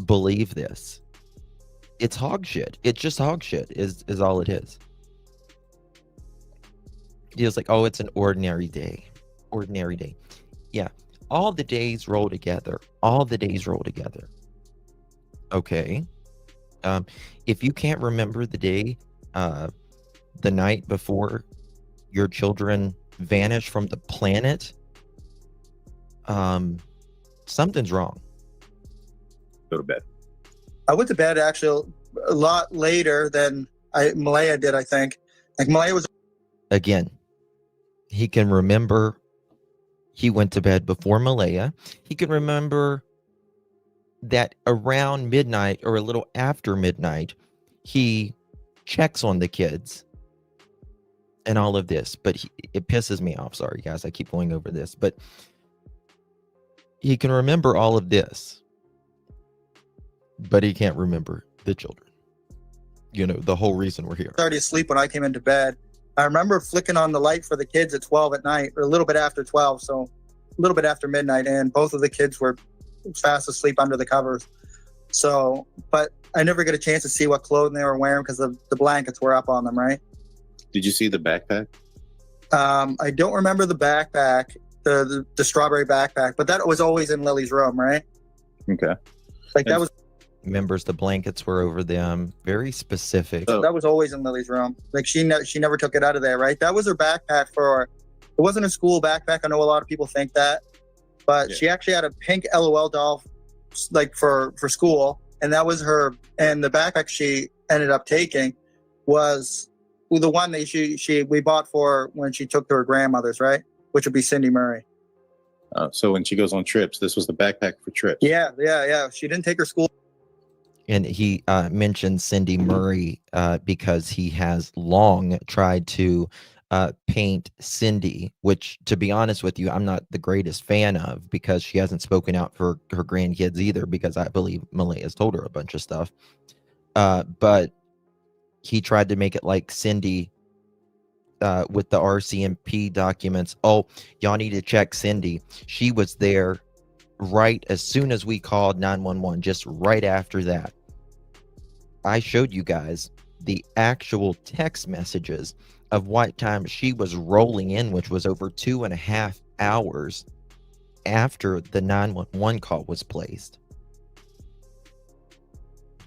believe this, it's hog shit. It's just hog shit is all it is. It's like, oh, it's an ordinary day. Ordinary day. Yeah. All the days roll together. All the days roll together. Okay. If you can't remember the day, the night before your children vanish from the planet, something's wrong. Go to bed. I went to bed actually a lot later than Malaya did, I think. Like Malaya was. Again, he can remember he went to bed before Malaya. He can remember that around midnight or a little after midnight, he checks on the kids and all of this. But it pisses me off. Sorry, guys. I keep going over this. But he can remember all of this. But he can't remember the children. You know, the whole reason we're here. Already asleep when I came into bed. I remember flicking on the light for the kids at 12 at night, or a little bit after 12, so a little bit after midnight, and both of the kids were fast asleep under the covers. So, but I never get a chance to see what clothing they were wearing because the blankets were up on them, right? Did you see the backpack? I don't remember the backpack, the strawberry backpack, but that was always in Lily's room, right? Okay. Like that was. Remembers the blankets were over them. Very specific. Oh. That was always in Lily's room. Like she never took it out of there, right? That was her backpack it wasn't a school backpack. I know a lot of people think that, but she actually had a pink LOL doll, like for school, and that was her. And the backpack she ended up taking was the one that we bought for when she took to her grandmother's, right? Which would be Cindy Murray. So when she goes on trips, this was the backpack for trips. Yeah. She didn't take her school. And he mentioned Cindy Murray because he has long tried to paint Cindy, which, to be honest with you, I'm not the greatest fan of because she hasn't spoken out for her grandkids either, because I believe Malaya has told her a bunch of stuff. But he tried to make it like Cindy with the RCMP documents. Oh, y'all need to check Cindy. She was there right as soon as we called 911, just right after that. I showed you guys the actual text messages of what time she was rolling in, which was over 2.5 hours after the 911 call was placed.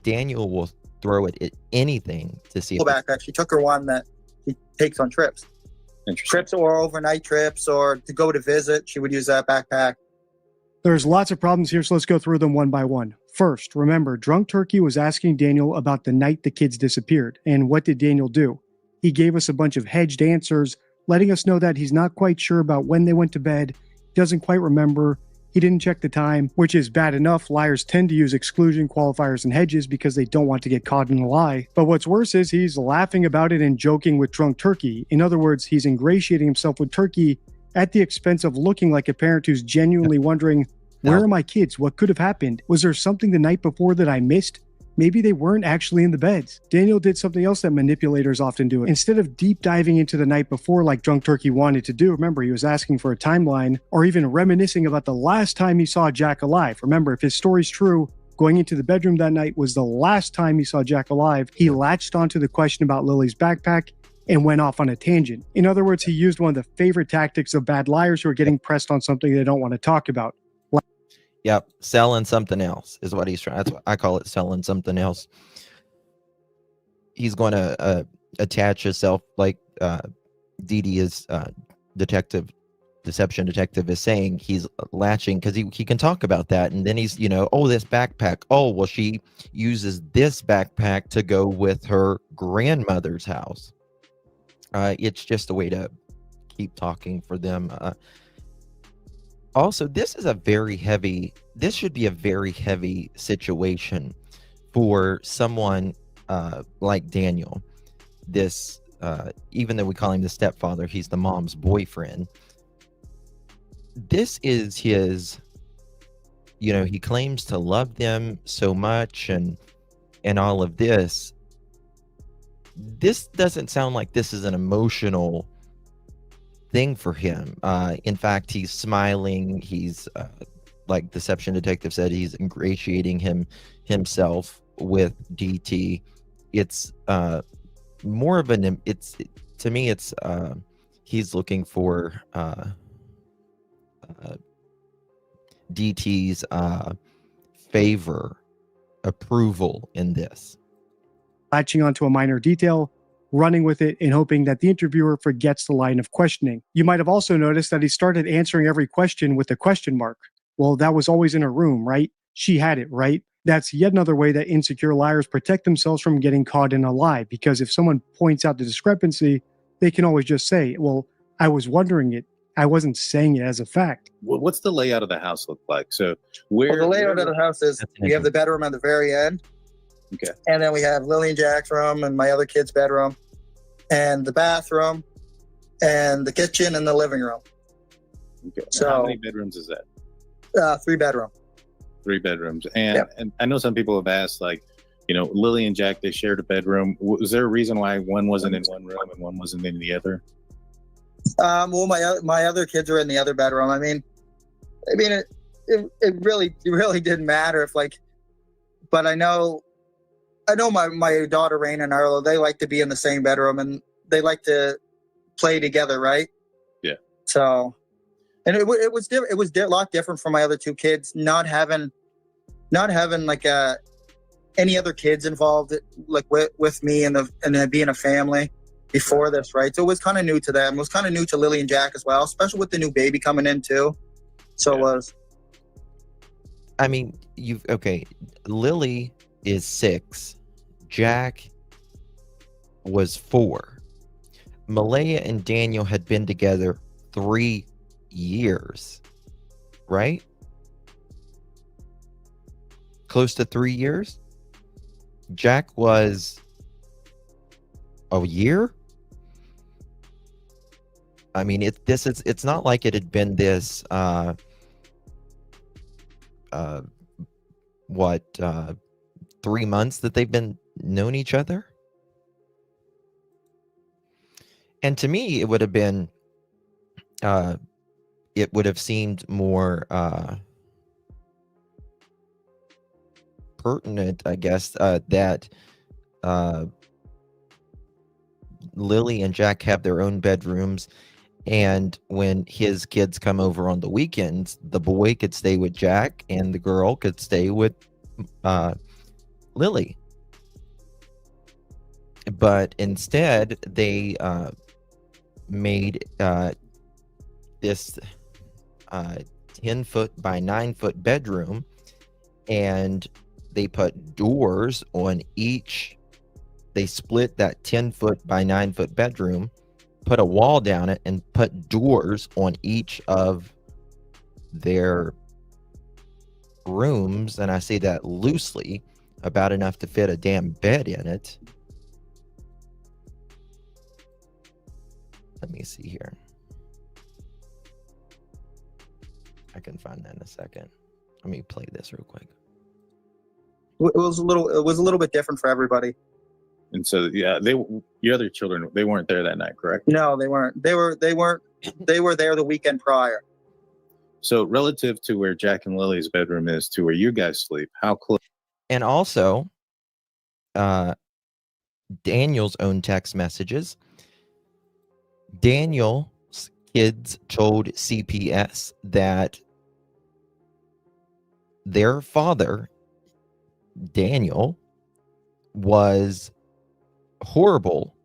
Daniel will throw it at anything to see. Backpack. She took her one that she takes on trips. Trips or overnight trips or to go to visit. She would use that backpack. There's lots of problems here, so let's go through them one by one. First, remember, Drunk Turkey was asking Daniel about the night the kids disappeared. And what did Daniel do? He gave us a bunch of hedged answers, letting us know that he's not quite sure about when they went to bed, doesn't quite remember, he didn't check the time, which is bad enough. Liars tend to use exclusion qualifiers and hedges because they don't want to get caught in a lie. But what's worse is he's laughing about it and joking with Drunk Turkey. In other words, he's ingratiating himself with Turkey at the expense of looking like a parent who's genuinely wondering, where are my kids? What could have happened? Was there something the night before that I missed? Maybe they weren't actually in the beds. Daniel did something else that manipulators often do. Instead of deep diving into the night before like Drunk Turkey wanted to do, remember, he was asking for a timeline or even reminiscing about the last time he saw Jack alive. Remember, if his story's true, going into the bedroom that night was the last time he saw Jack alive. He latched onto the question about Lily's backpack and went off on a tangent. In other words, he used one of the favorite tactics of bad liars who are getting pressed on something they don't want to talk about. Yep, selling something else is what he's trying. That's what I call it, selling something else. He's going to attach himself like Dee Dee is deception detective is saying. He's latching because he can talk about that, and then he's, oh, this backpack. Oh, well, she uses this backpack to go with her grandmother's house. It's just a way to keep talking for them. Also, this should be a very heavy situation for someone like Daniel, this even though we call him the stepfather, he's the mom's boyfriend. This is his, he claims to love them so much and all of this. This doesn't sound like this is an emotional thing for him. In fact, he's smiling. He's like Deception Detective said, he's ingratiating himself with DT. It's more of an, to me, it's he's looking for DT's favor, approval in this. Latching onto a minor detail, running with it, and hoping that the interviewer forgets the line of questioning. You might have also noticed that he started answering every question with a question mark. Well, that was always in her room, right? She had it, right? That's yet another way that insecure liars protect themselves from getting caught in a lie, because if someone points out the discrepancy, they can always just say, well, I was wondering it. I wasn't saying it as a fact. What's the layout of the house look like? So the layout of the house is we have the bedroom at the very end. Okay. And then we have Lily and Jack's room and my other kid's bedroom and the bathroom and the kitchen and the living room. Okay. So how many bedrooms is that? 3 bedroom. 3 bedrooms. And and I know some people have asked, like, Lily and Jack, they shared a bedroom. Was there a reason why one wasn't in one room and one wasn't in the other? Well, my other kids are in the other bedroom. I mean, it really didn't matter if, like, but I know my daughter Raina and Arlo, they like to be in the same bedroom and they like to play together, right? Yeah. So, and it was a lot different from my other 2 kids, not having like any other kids involved, like with me and being a family before this, right? So it was kind of new to them. It was kind of new to Lily and Jack as well, especially with the new baby coming in too. So It was. I mean, Lily is 6. Jack was 4. Malaya and Daniel had been together 3 years, right? Close to 3 years. Jack was a year. I mean, it's not like it had been this 3 months that they've been known each other. And to me, it would have been it would have seemed more pertinent, I guess, that Lily and Jack have their own bedrooms, and when his kids come over on the weekends, the boy could stay with Jack and the girl could stay with Lily. But instead, they made this 10-foot by 9-foot bedroom, and they put doors on each. They split that 10-foot by 9-foot bedroom, put a wall down it, and put doors on each of their rooms. And I say that loosely, about enough to fit a damn bed in it. Let me see here. I can find that in a second. Let me play this real quick. It was a little bit different for everybody. And so, yeah, your other children, they weren't there that night, correct? No, they weren't. They were there the weekend prior. So relative to where Jack and Lily's bedroom is to where you guys sleep, how close? And also, Daniel's own text messages. Daniel's kids told CPS that their father, Daniel, was horrible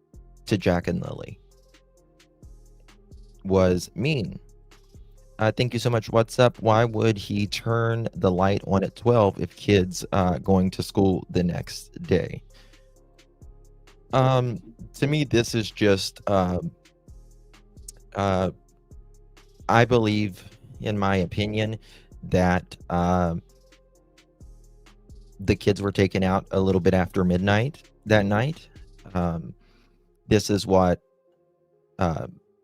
to Jack and Lily, was mean. Thank you so much. What's up? Why would he turn the light on at 12 if kids going to school the next day? To me, this is just I believe, in my opinion, that the kids were taken out a little bit after midnight that night. This is what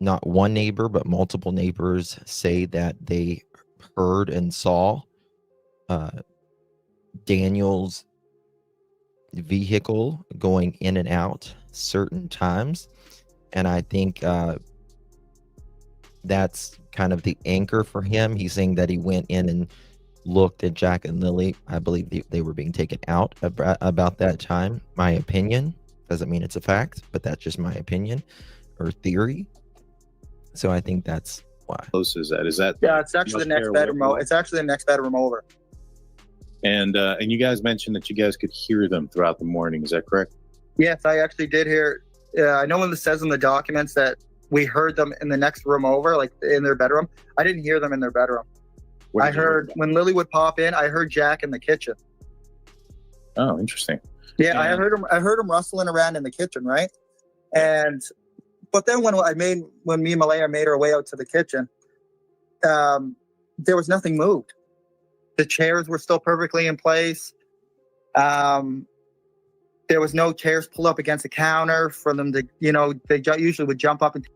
not one neighbor, but multiple neighbors say that they heard and saw Daniel's vehicle going in and out certain times. And I think that's kind of the anchor for him. He's saying that he went in and looked at Jack and Lily. I believe they were being taken out about that time. My opinion doesn't mean it's a fact, but that's just my opinion or theory. So I think that's why. How close is that? Is that? Yeah, it's actually the next bedroom. It's actually the next bedroom over. And you guys mentioned that you guys could hear them throughout the morning. Is that correct? Yes, I actually did hear. I know when it says in the documents that we heard them in the next room over, like in their bedroom. I didn't hear them in their bedroom. I heard when Lily would pop in. I heard Jack in the kitchen. Oh, interesting. Yeah, I heard him. I heard him rustling around in the kitchen, right? But then when me and Malaya made our way out to the kitchen, there was nothing moved. The chairs were still perfectly in place. There was no chairs pulled up against the counter for them to, they usually would jump up and.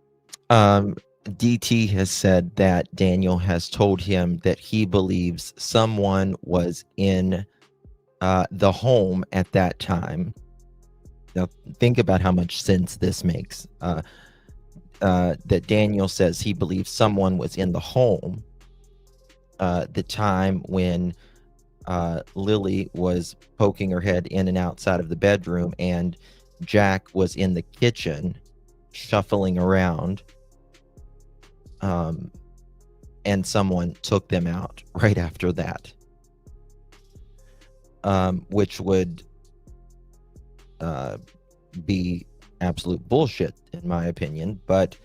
DT has said that Daniel has told him that he believes someone was in the home at that time. Now, think about how much sense this makes. That Daniel says he believes someone was in the home the time when Lily was poking her head in and outside of the bedroom, and Jack was in the kitchen shuffling around, and someone took them out right after that, which would be absolute bullshit in my opinion. But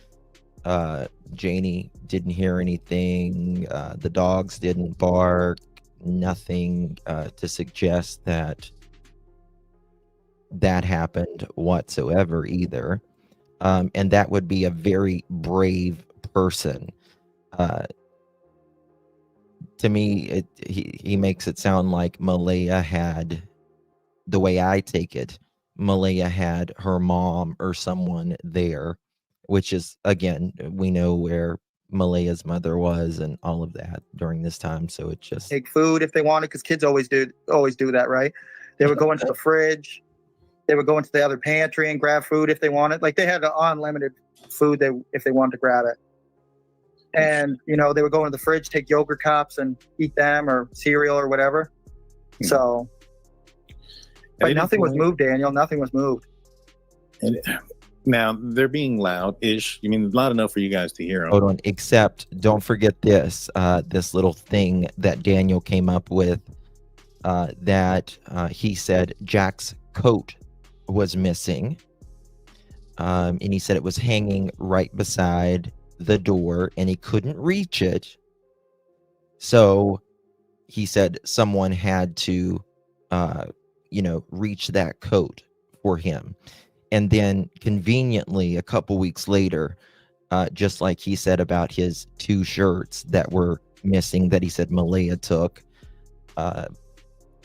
Janie didn't hear anything. The dogs didn't bark. Nothing to suggest that happened whatsoever either. And that would be a very brave person. To me, he makes it sound like Malaya had, the way I take it, Malaya had her mom or someone there, which is, again, we know where Malaya's mother was and all of that during this time. So it just take food if they wanted, because kids always do that, right? They would go into the fridge, they would go into the other pantry and grab food if they wanted. Like, they had unlimited food if they wanted to grab it. And they would go into the fridge, take yogurt cups and eat them, or cereal or whatever. So, but nothing was moved, Daniel. Nothing was moved. And now they're being loud-ish. You mean loud enough for you guys to hear them? Hold on. Except, don't forget this. This little thing that Daniel came up with. That he said Jack's coat was missing, and he said it was hanging right beside the door, and he couldn't reach it. So he said someone had to, reach that coat for him. And then conveniently, a couple weeks later, just like he said about his 2 shirts that were missing that he said Malaya took,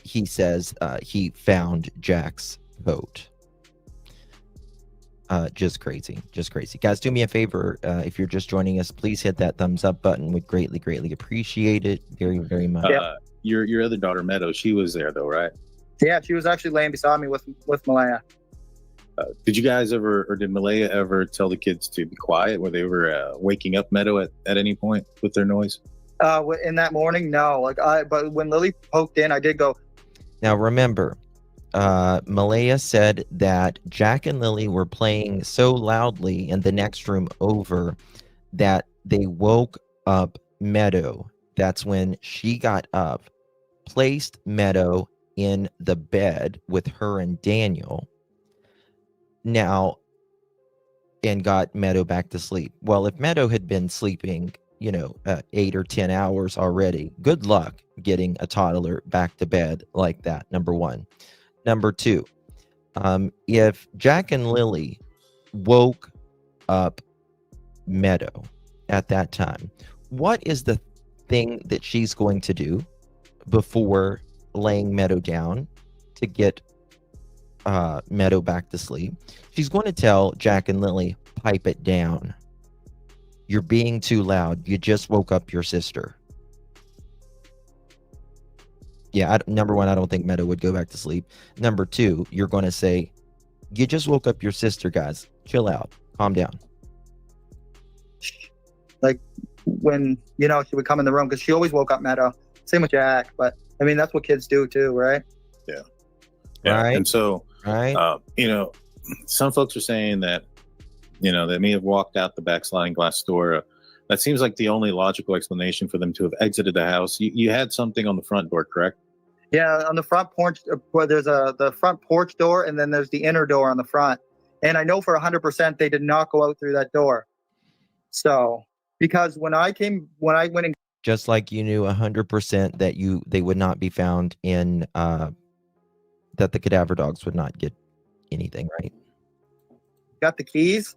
he says he found Jack's coat. Just crazy. Guys, do me a favor. If you're just joining us, please hit that thumbs up button. We'd greatly appreciate it. Very, very much. Your other daughter, Meadow, she was there though, right? Yeah, she was actually laying beside me with Malaya. Did you guys ever, or did Malaya ever tell the kids to be quiet? Were they ever waking up Meadow at any point with their noise? In that morning, no. But when Lily poked in, I did go. Now remember, Malaya said that Jack and Lily were playing so loudly in the next room over that they woke up Meadow. That's when she got up, placed Meadow in the bed with her and Daniel. Now, and got Meadow back to sleep. Well, if Meadow had been sleeping, 8 or 10 hours already, good luck getting a toddler back to bed like that, number one. Number two, if Jack and Lily woke up Meadow at that time, what is the thing that she's going to do before laying Meadow down to get Meadow back to sleep. She's going to tell Jack and Lily, pipe it down. You're being too loud. You just woke up your sister. Yeah, number one, I don't think Meadow would go back to sleep. Number two, you're going to say, you just woke up your sister, guys. Chill out. Calm down. Like when, you know, she would come in the room, because she always woke up Meadow. Same with Jack, but I mean, that's what kids do too, right? Yeah. Yeah. Right. And so, you know, some folks are saying that, you know, they may have walked out the back sliding glass door. That seems like the only logical explanation for them to have exited the house. You had something on the front door, correct? Yeah, on the front porch, where there's the front porch door, and then there's the inner door on the front. And I know for 100% they did not go out through that door. So, because when I went and just like you knew 100% that they would not be found in that the cadaver dogs would not get anything, right? got the keys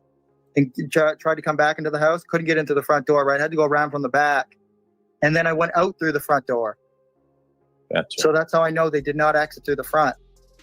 and tried to come back into the house, couldn't get into the front door, right? I had to go around from the back. And then I went out through the front door. Gotcha. So that's how I know they did not exit through the front.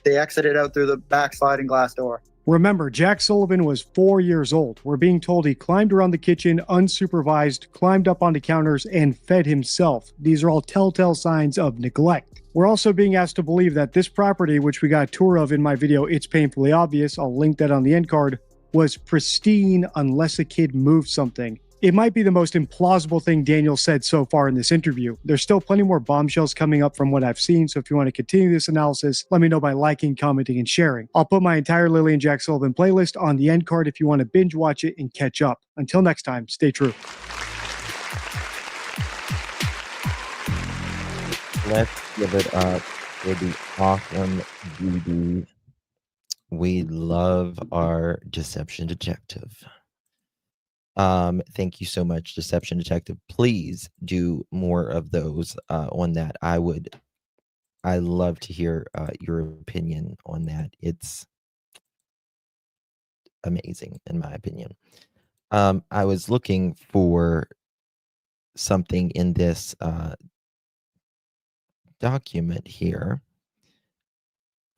They exited out through the back sliding glass door. Remember, Jack Sullivan was 4 years old. We're being told he climbed around the kitchen unsupervised, climbed up onto counters, and fed himself. These are all telltale signs of neglect. We're also being asked to believe that this property, which we got a tour of in my video, It's Painfully Obvious, I'll link that on the end card, was pristine unless a kid moved something. It might be the most implausible thing Daniel said so far in this interview. There's still plenty more bombshells coming up from what I've seen, so if you want to continue this analysis, let me know by liking, commenting, and sharing. I'll put my entire Lily and Jack Sullivan playlist on the end card if you want to binge watch it and catch up. Until next time, stay true. Let's give it up for the awesome DD. We love our Deception Detective. Thank you so much, Deception Detective. Please do more of those on that. I love to hear your opinion on that. It's amazing, in my opinion. I was looking for something in this document here.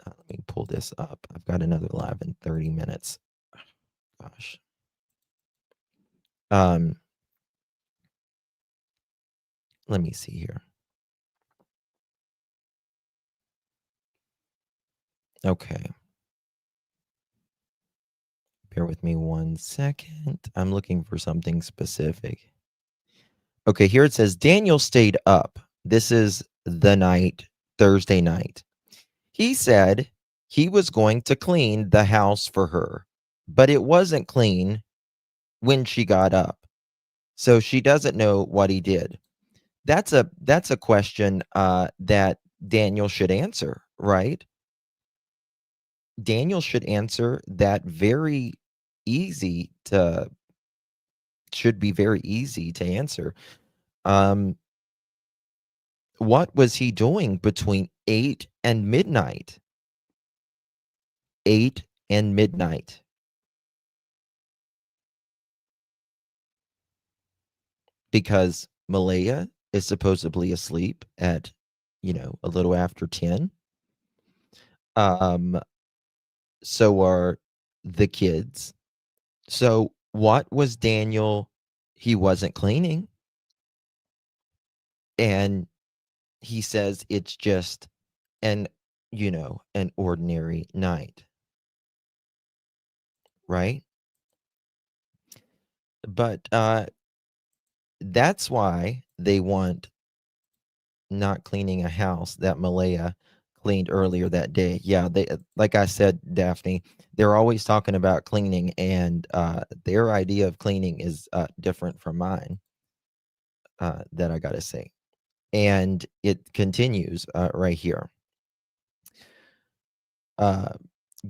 Let me pull this up. I've got another live in 30 minutes. Gosh. Let me see here. Okay. Bear with me 1 second. I'm looking for something specific. Okay, here it says Daniel stayed up. This is the night, Thursday night. He said he was going to clean the house for her, but it wasn't clean when she got up. So she doesn't know what he did. That's a question that Daniel should answer, right? Daniel should answer that should be very easy to answer. What was he doing between 8 and midnight? 8 and midnight. Because Malaya is supposedly asleep at, a little after 10. So are the kids. So what was Daniel? He wasn't cleaning. And he says it's just an ordinary night. Right? But that's why they want not cleaning a house that Malaya cleaned earlier that day. Yeah, they, like I said, Daphne, they're always talking about cleaning, and their idea of cleaning is different from mine, that I gotta say. And it continues right here.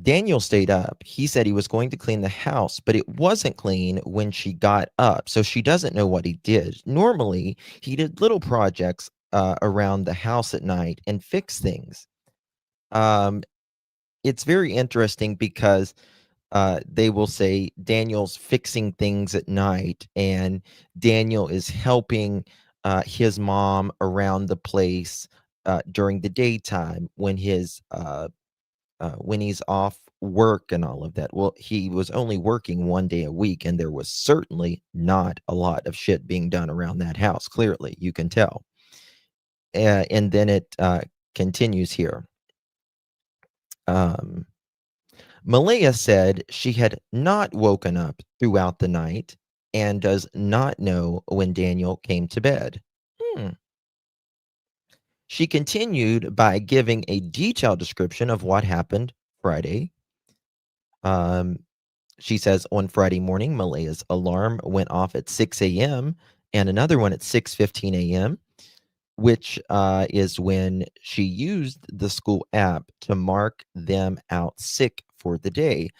Daniel stayed up. He said he was going to clean the house, but it wasn't clean when she got up. So she doesn't know what he did. Normally, he did little projects around the house at night and fix things. It's very interesting because they will say Daniel's fixing things at night, and Daniel is helping his mom around the place during the daytime when his when he's off work and all of that. Well, he was only working 1 day a week, and there was certainly not a lot of shit being done around that house. Clearly, you can tell. And then it continues here. Malaya said she had not woken up throughout the night and does not know when Daniel came to bed. She continued by giving a detailed description of what happened Friday. She says on Friday morning, Malaya's alarm went off at 6 a.m. and another one at 6:15 a.m., which is when she used the school app to mark them out sick for the day.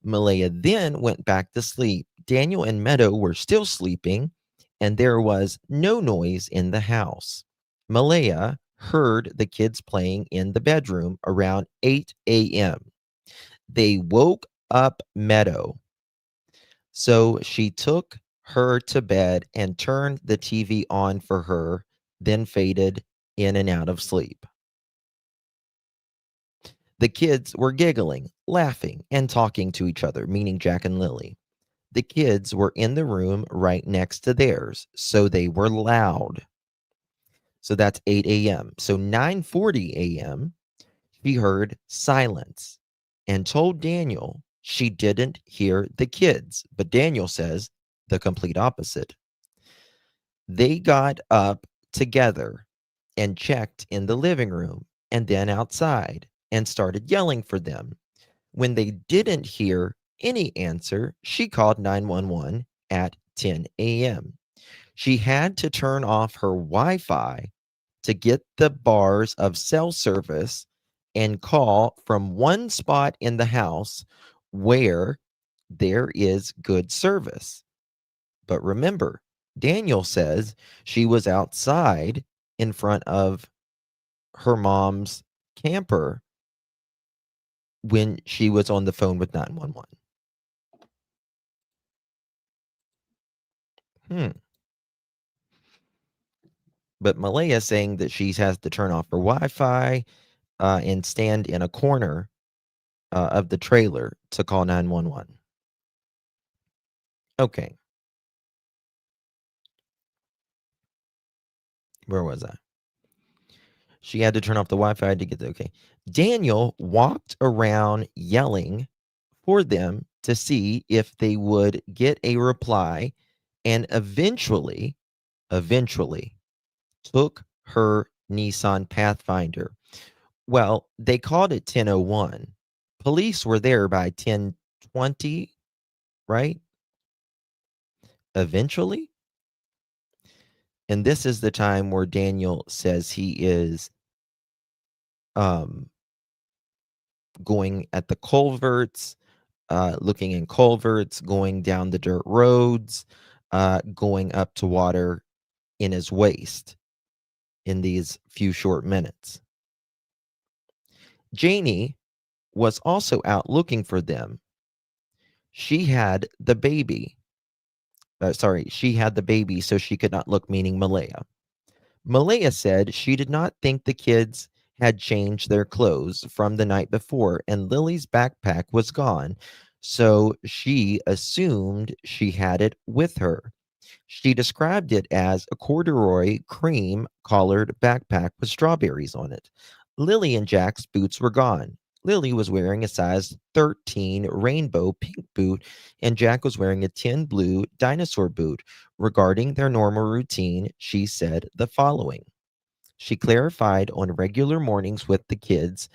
Malaya then went back to sleep. Daniel and Meadow were still sleeping, and there was no noise in the house. Malaya heard the kids playing in the bedroom around 8 a.m. They woke up Meadow. So she took her to bed and turned the TV on for her, then faded in and out of sleep. The kids were giggling, laughing, and talking to each other, meaning Jack and Lily. The kids were in the room right next to theirs, so they were loud. So that's 8 a.m. So 9:40 a.m., she heard silence and told Daniel she didn't hear the kids, but Daniel says the complete opposite. They got up together and checked in the living room and then outside and started yelling for them. When they didn't hear any answer, she called 911 at 10 a.m. She had to turn off her Wi-Fi to get the bars of cell service and call from one spot in the house where there is good service. But remember, Daniel says she was outside in front of her mom's camper when she was on the phone with 911. But Malaya saying that she has to turn off her Wi-Fi and stand in a corner of the trailer to call 911. Okay. Where was I? She had to turn off the Wi-Fi to get the okay. Daniel walked around yelling for them to see if they would get a reply, and eventually took her Nissan Pathfinder. Well, they called it 10:01. Police were there by 10:20, right? Eventually. And this is the time where Daniel says he is going at the culverts, looking in culverts, going down the dirt roads, going up to water in his waist in these few short minutes. Janie was also out looking for them. She had the baby. She had the baby, so she could not look, meaning Malaya. Malaya said she did not think the kids had changed their clothes from the night before, and Lily's backpack was gone, so she assumed she had it with her. She described it as a corduroy cream collared backpack with strawberries on it. Lily and Jack's boots were gone. Lily was wearing a size 13 rainbow pink boot, and Jack was wearing a 10 blue dinosaur boot. Regarding their normal routine, she said the following. She clarified on regular mornings with the kids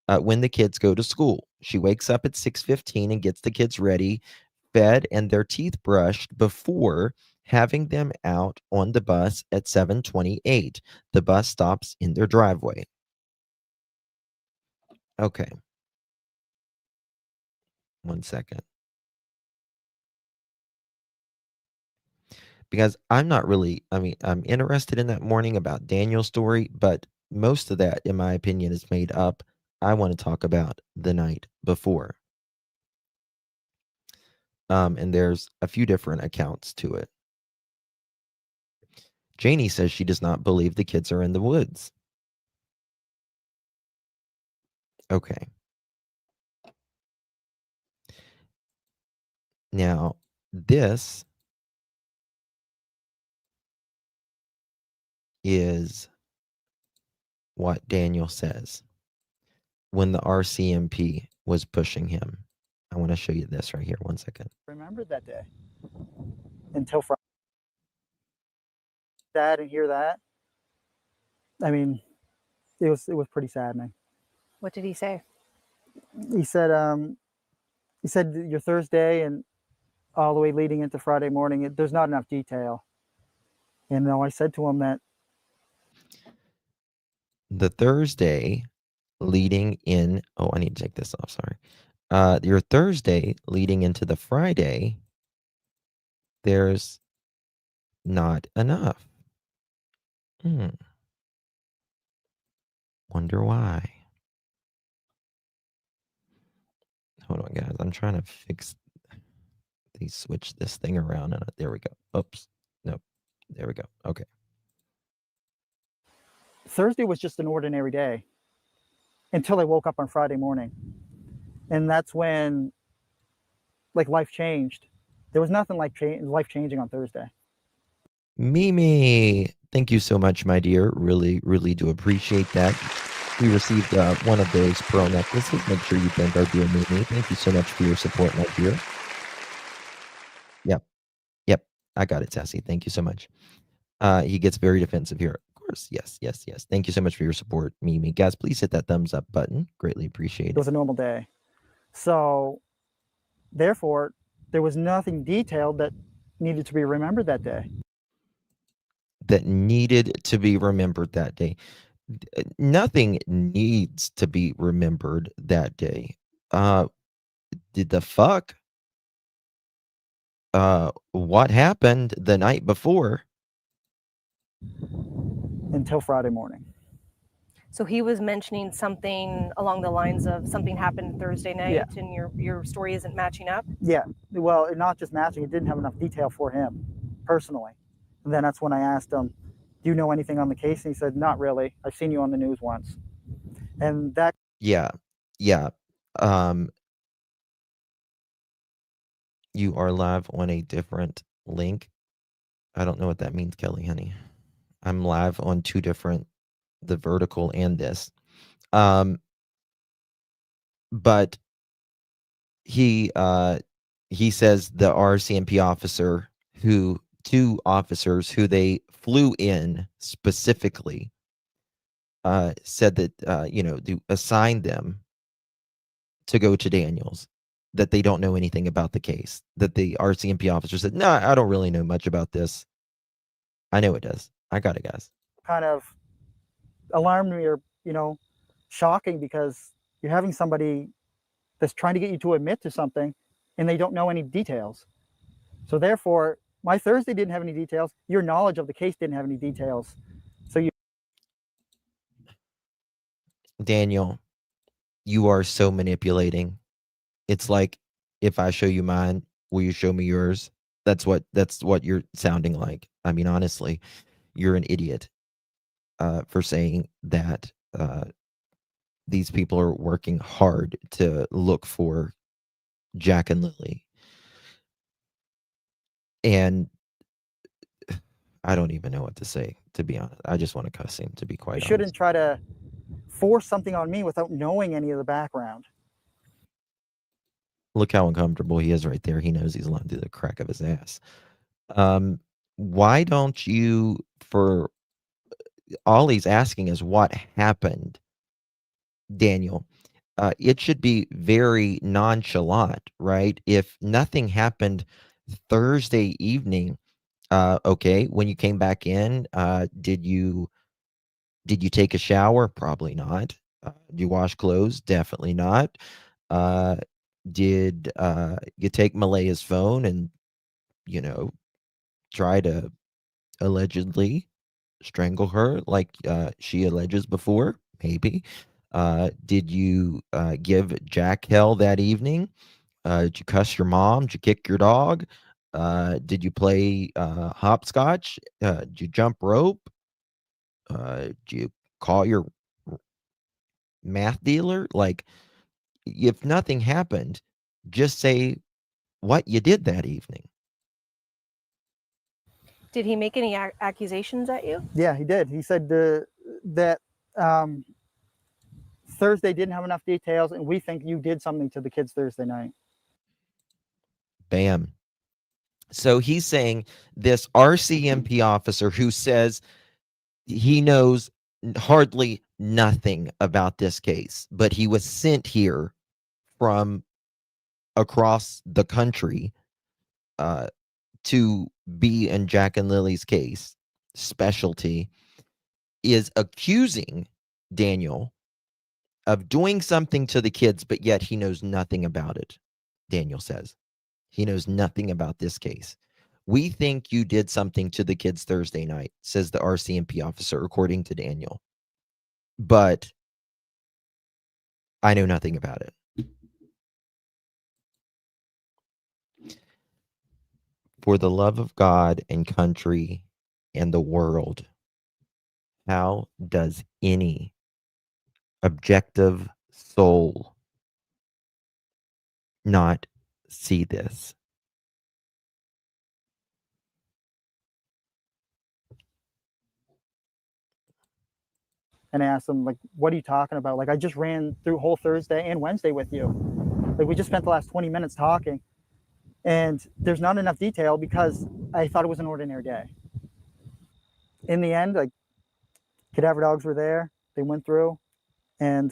when the kids go to school. She wakes up at 6:15 and gets the kids ready, fed, and their teeth brushed before having them out on the bus at 7:28. The bus stops in their driveway. Okay. 1 second. Because I'm not really, I'm interested in that morning about Daniel's story, but most of that, in my opinion, is made up. I want to talk about the night before. And there's a few different accounts to it. Janie says she does not believe the kids are in the woods. Okay. Now, this is what Daniel says when the RCMP was pushing him. I want to show you this right here. 1 second. Remembered that day until Friday. Sad and hear that. I mean, it was pretty saddening. What did he say? He said your Thursday and all the way leading into Friday morning, there's not enough detail. And I said to him that the Thursday leading in, oh, I need to take this off, sorry. Your Thursday leading into the Friday, there's not enough. Wonder why. Hold on, guys. I'm trying to fix. They switch this thing around, and there we go. Oops. Nope. There we go. Okay. Thursday was just an ordinary day until I woke up on Friday morning. And that's when like life changed. There was nothing like life changing on Thursday. Mimi, thank you so much, my dear. Really, really do appreciate that. We received one of those pearl necklaces. Make sure you thank our dear Mimi. Thank you so much for your support, my dear. Yep. I got it, Sassy. Thank you so much. He gets very defensive here. Of course. Yes. Thank you so much for your support, Mimi. Guys, please hit that thumbs up button. Greatly appreciate it. It was a normal day. So, therefore, there was nothing detailed that needed to be remembered that day. That needed to be remembered that day. Nothing needs to be remembered that day. Did the fuck? What happened the night before? Until Friday morning. So he was mentioning something along the lines of something happened Thursday night, and your story isn't matching up? Yeah. Well, not just matching. It didn't have enough detail for him personally. And then that's when I asked him, do you know anything on the case? And he said, not really. I've seen you on the news once. And that. Yeah. You are live on a different link. I don't know what that means, Kelly, honey. I'm live on two different, the vertical and this. But he says the RCMP officer two officers who they flew in specifically said that to assign them to go to Daniels, that they don't know anything about the case, that the RCMP officer said, no, I don't really know much about this. I know it does. I got it, guys. Kind of alarmed me or, shocking, because you're having somebody that's trying to get you to admit to something and they don't know any details. So therefore, my Thursday didn't have any details. Your knowledge of the case didn't have any details. So Daniel, you are so manipulating. It's like, if I show you mine, will you show me yours? That's what you're sounding like. I mean, honestly, you're an idiot for saying that these people are working hard to look for Jack and Lilly. And I don't even know what to say, to be honest. I just want to cuss him, to be quite honest. You shouldn't try to force something on me without knowing any of the background. Look how uncomfortable he is right there. He knows he's lying through the crack of his ass. Why don't you, for all he's asking is what happened, Daniel. It should be very nonchalant, right? If nothing happened Thursday evening, okay, when you came back in, did you take a shower? Probably not. Did you wash clothes? Definitely not. Did you take Malaya's phone and try to allegedly strangle her like she alleges before? Maybe. Did you give Jack hell that evening? Did you cuss your mom? Did you kick your dog? Did you play hopscotch? Did you jump rope? Did you call your math dealer? Like, if nothing happened, just say what you did that evening. Did he make any accusations at you? Yeah, he did. He said that Thursday didn't have enough details, and we think you did something to the kids Thursday night. Bam. So he's saying this RCMP officer who says he knows hardly nothing about this case, but he was sent here from across the country to be in Jack and Lily's case specialty, is accusing Daniel of doing something to the kids, but yet he knows nothing about it. Daniel says he knows nothing about this case. We think you did something to the kids Thursday night, says the RCMP officer, according to Daniel. But I know nothing about it. For the love of God and country and the world, how does any objective soul not see this? And I asked him, like, what are you talking about? Like, I just ran through whole Thursday and Wednesday with you. Like, we just spent the last 20 minutes talking. And there's not enough detail because I thought it was an ordinary day. In the end, like, cadaver dogs were there. They went through, and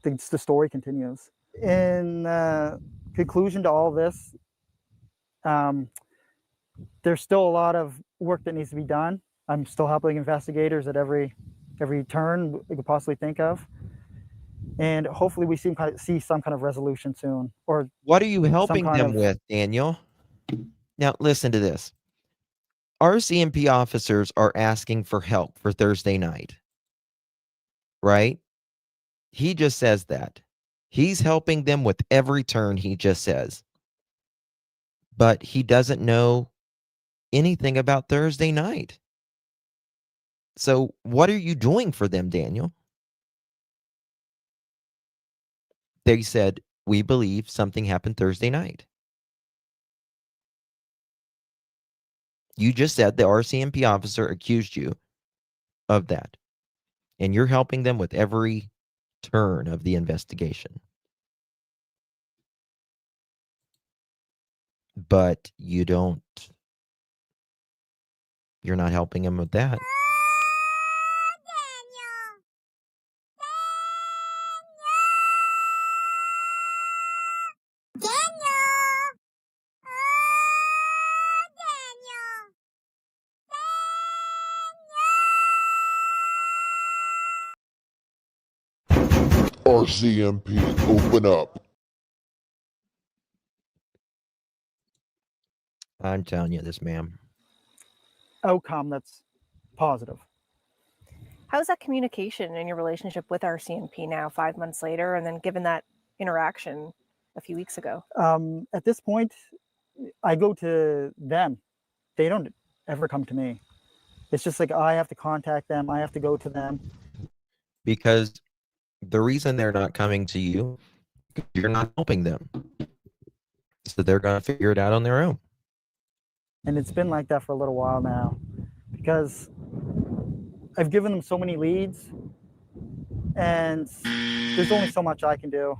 the story continues. In conclusion to all this, there's still a lot of work that needs to be done. I'm still helping investigators at every turn we could possibly think of, and hopefully we see some kind of resolution soon. Or what are you helping them with, Daniel? Now listen to this. RCMP officers are asking for help for Thursday night, right? He just says that. He's helping them with every turn, he just says. But he doesn't know anything about Thursday night. So what are you doing for them, Daniel? They said, we believe something happened Thursday night. You just said the RCMP officer accused you of that. And you're helping them with every turn of the investigation. But you're not helping them with that. RCMP, open up. I'm telling you this, ma'am. Outcome that's positive. How's that communication in your relationship with RCMP now, 5 months later, and then given that interaction a few weeks ago? At this point, I go to them. They don't ever come to me. It's just like I have to contact them. I have to go to them. Because the reason they're not coming to you, you're not helping them. So they're going to figure it out on their own. And it's been like that for a little while now because I've given them so many leads and there's only so much I can do.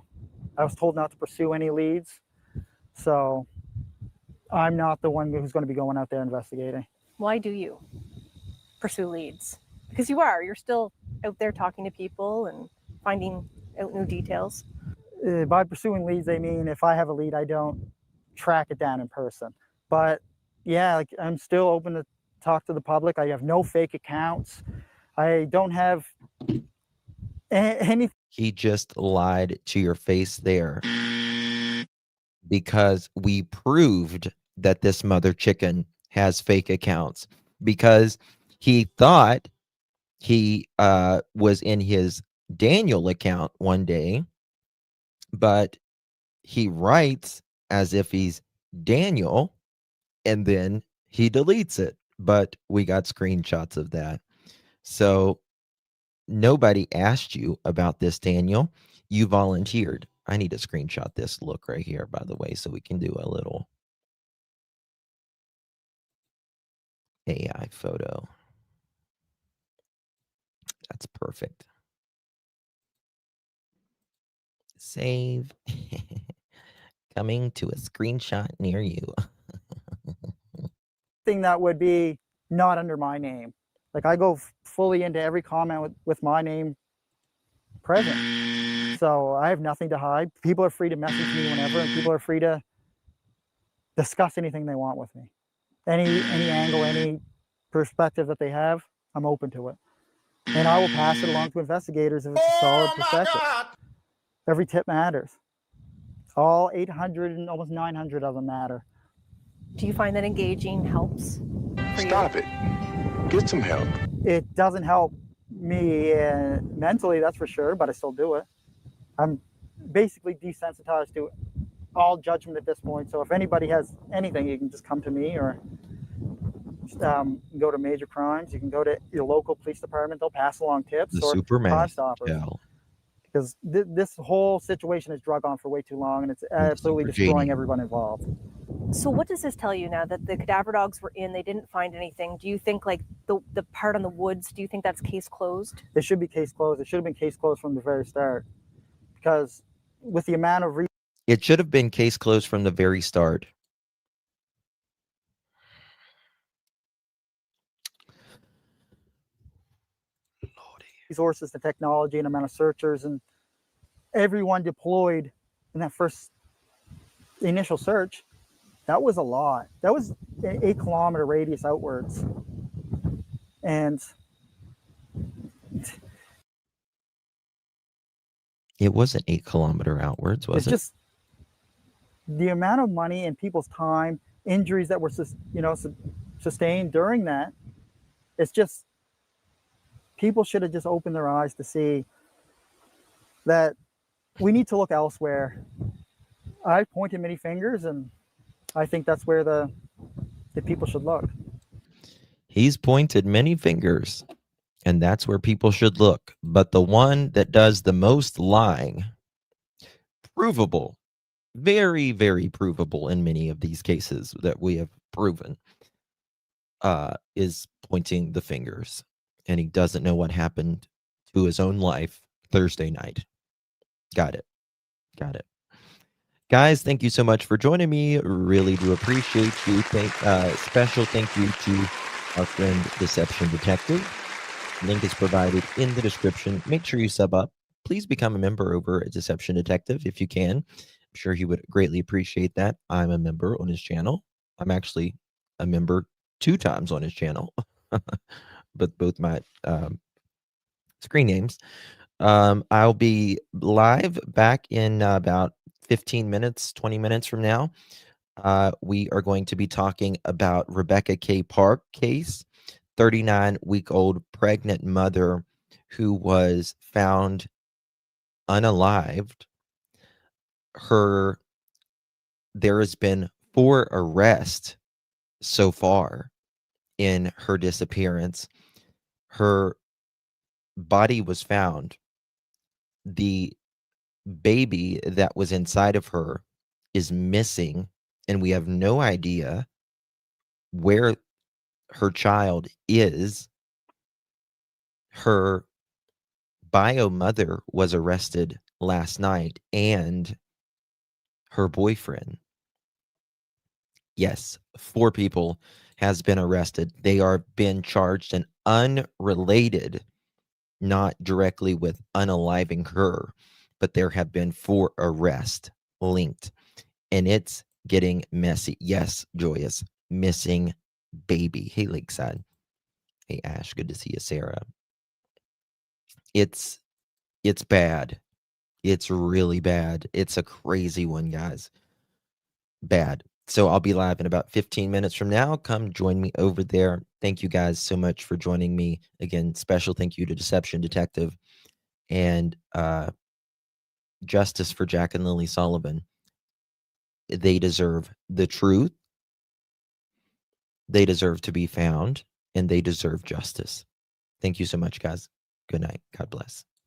I was told not to pursue any leads. So I'm not the one who's going to be going out there investigating. Why do you pursue leads? Because you're still out there talking to people and finding out new details. By pursuing leads, I mean, if I have a lead, I don't track it down in person. But yeah, like I'm still open to talk to the public. I have no fake accounts. I don't have any. He just lied to your face there because we proved that this mother chicken has fake accounts because he thought he was in his Daniel account one day, but he writes as if he's Daniel and then he deletes it. But we got screenshots of that. So nobody asked you about this, Daniel. You volunteered. I need to screenshot this look right here, by the way, so we can do a little AI photo. That's perfect. Save. Coming to a screenshot near you. Thing that would be not under my name. Like, I go fully into every comment with my name present. So I have nothing to hide. People are free to message me whenever, and people are free to discuss anything they want with me. Any angle, any perspective that they have, I'm open to it. And I will pass it along to investigators if it's a solid perspective. Every tip matters. All 800 and almost 900 of them matter. Do you find that engaging helps for you? Stop it. Get some help. It doesn't help me mentally, that's for sure, but I still do it. I'm basically desensitized to all judgment at this point. So if anybody has anything, you can just come to me, or go to Major Crimes. You can go to your local police department. They'll pass along tips The or Superman Crime Stoppers. shell. Because this whole situation has drug on for way too long, and it's absolutely Super destroying genie. everyone involved. So what does this tell you now that the cadaver dogs were in, they didn't find anything? Do you think, like, the part on the woods, do you think that's case closed? It should be case closed. It should have been case closed from the very start. Because with the amount of It should have been case closed from the very start. resources, the technology, and amount of searchers, and everyone deployed in that first initial search, that was a lot. That was an 8 kilometer radius outwards. And it wasn't 8 kilometer outwards, was it's it? just the amount of money and people's time, injuries that were sustained during that. It's just, people should have just opened their eyes to see that we need to look elsewhere. I pointed many fingers, and I think that's where the people should look. He's pointed many fingers, and that's where people should look. But the one that does the most lying, provable, very, very provable in many of these cases that we have proven, is pointing the fingers. And he doesn't know what happened to his own life Thursday night. Got it. Got it. Guys, thank you so much for joining me. Really do appreciate you. Special thank you to our friend Deception Detective. Link is provided in the description. Make sure you sub up. Please become a member over at Deception Detective if you can. I'm sure he would greatly appreciate that. I'm a member on his channel. I'm actually a member 2 times on his channel, but both my screen names. I'll be live back in about 15 minutes, 20 minutes from now. We are going to be talking about Rebecca K. Park case, 39-week-old pregnant mother who was found unalived. There has been 4 arrests so far in her disappearance. Her body was found. The baby that was inside of her is missing, and we have no idea where her child is. Her bio mother was arrested last night, and her boyfriend. Yes, 4 people has been arrested. They are being charged and unrelated, not directly with unaliving her, but there have been 4 arrests linked, and it's getting messy. Yes, Joyous, missing baby. Hey, Lakeside. Hey, Ash, good to see you, Sarah. It's bad. It's really bad. It's a crazy one, guys. Bad. So I'll be live in about 15 minutes from now. Come join me over there. Thank you guys so much for joining me. Again, special thank you to Deception Detective and justice for Jack and Lilly Sullivan. They deserve the truth. They deserve to be found, and they deserve justice. Thank you so much, guys. Good night. God bless.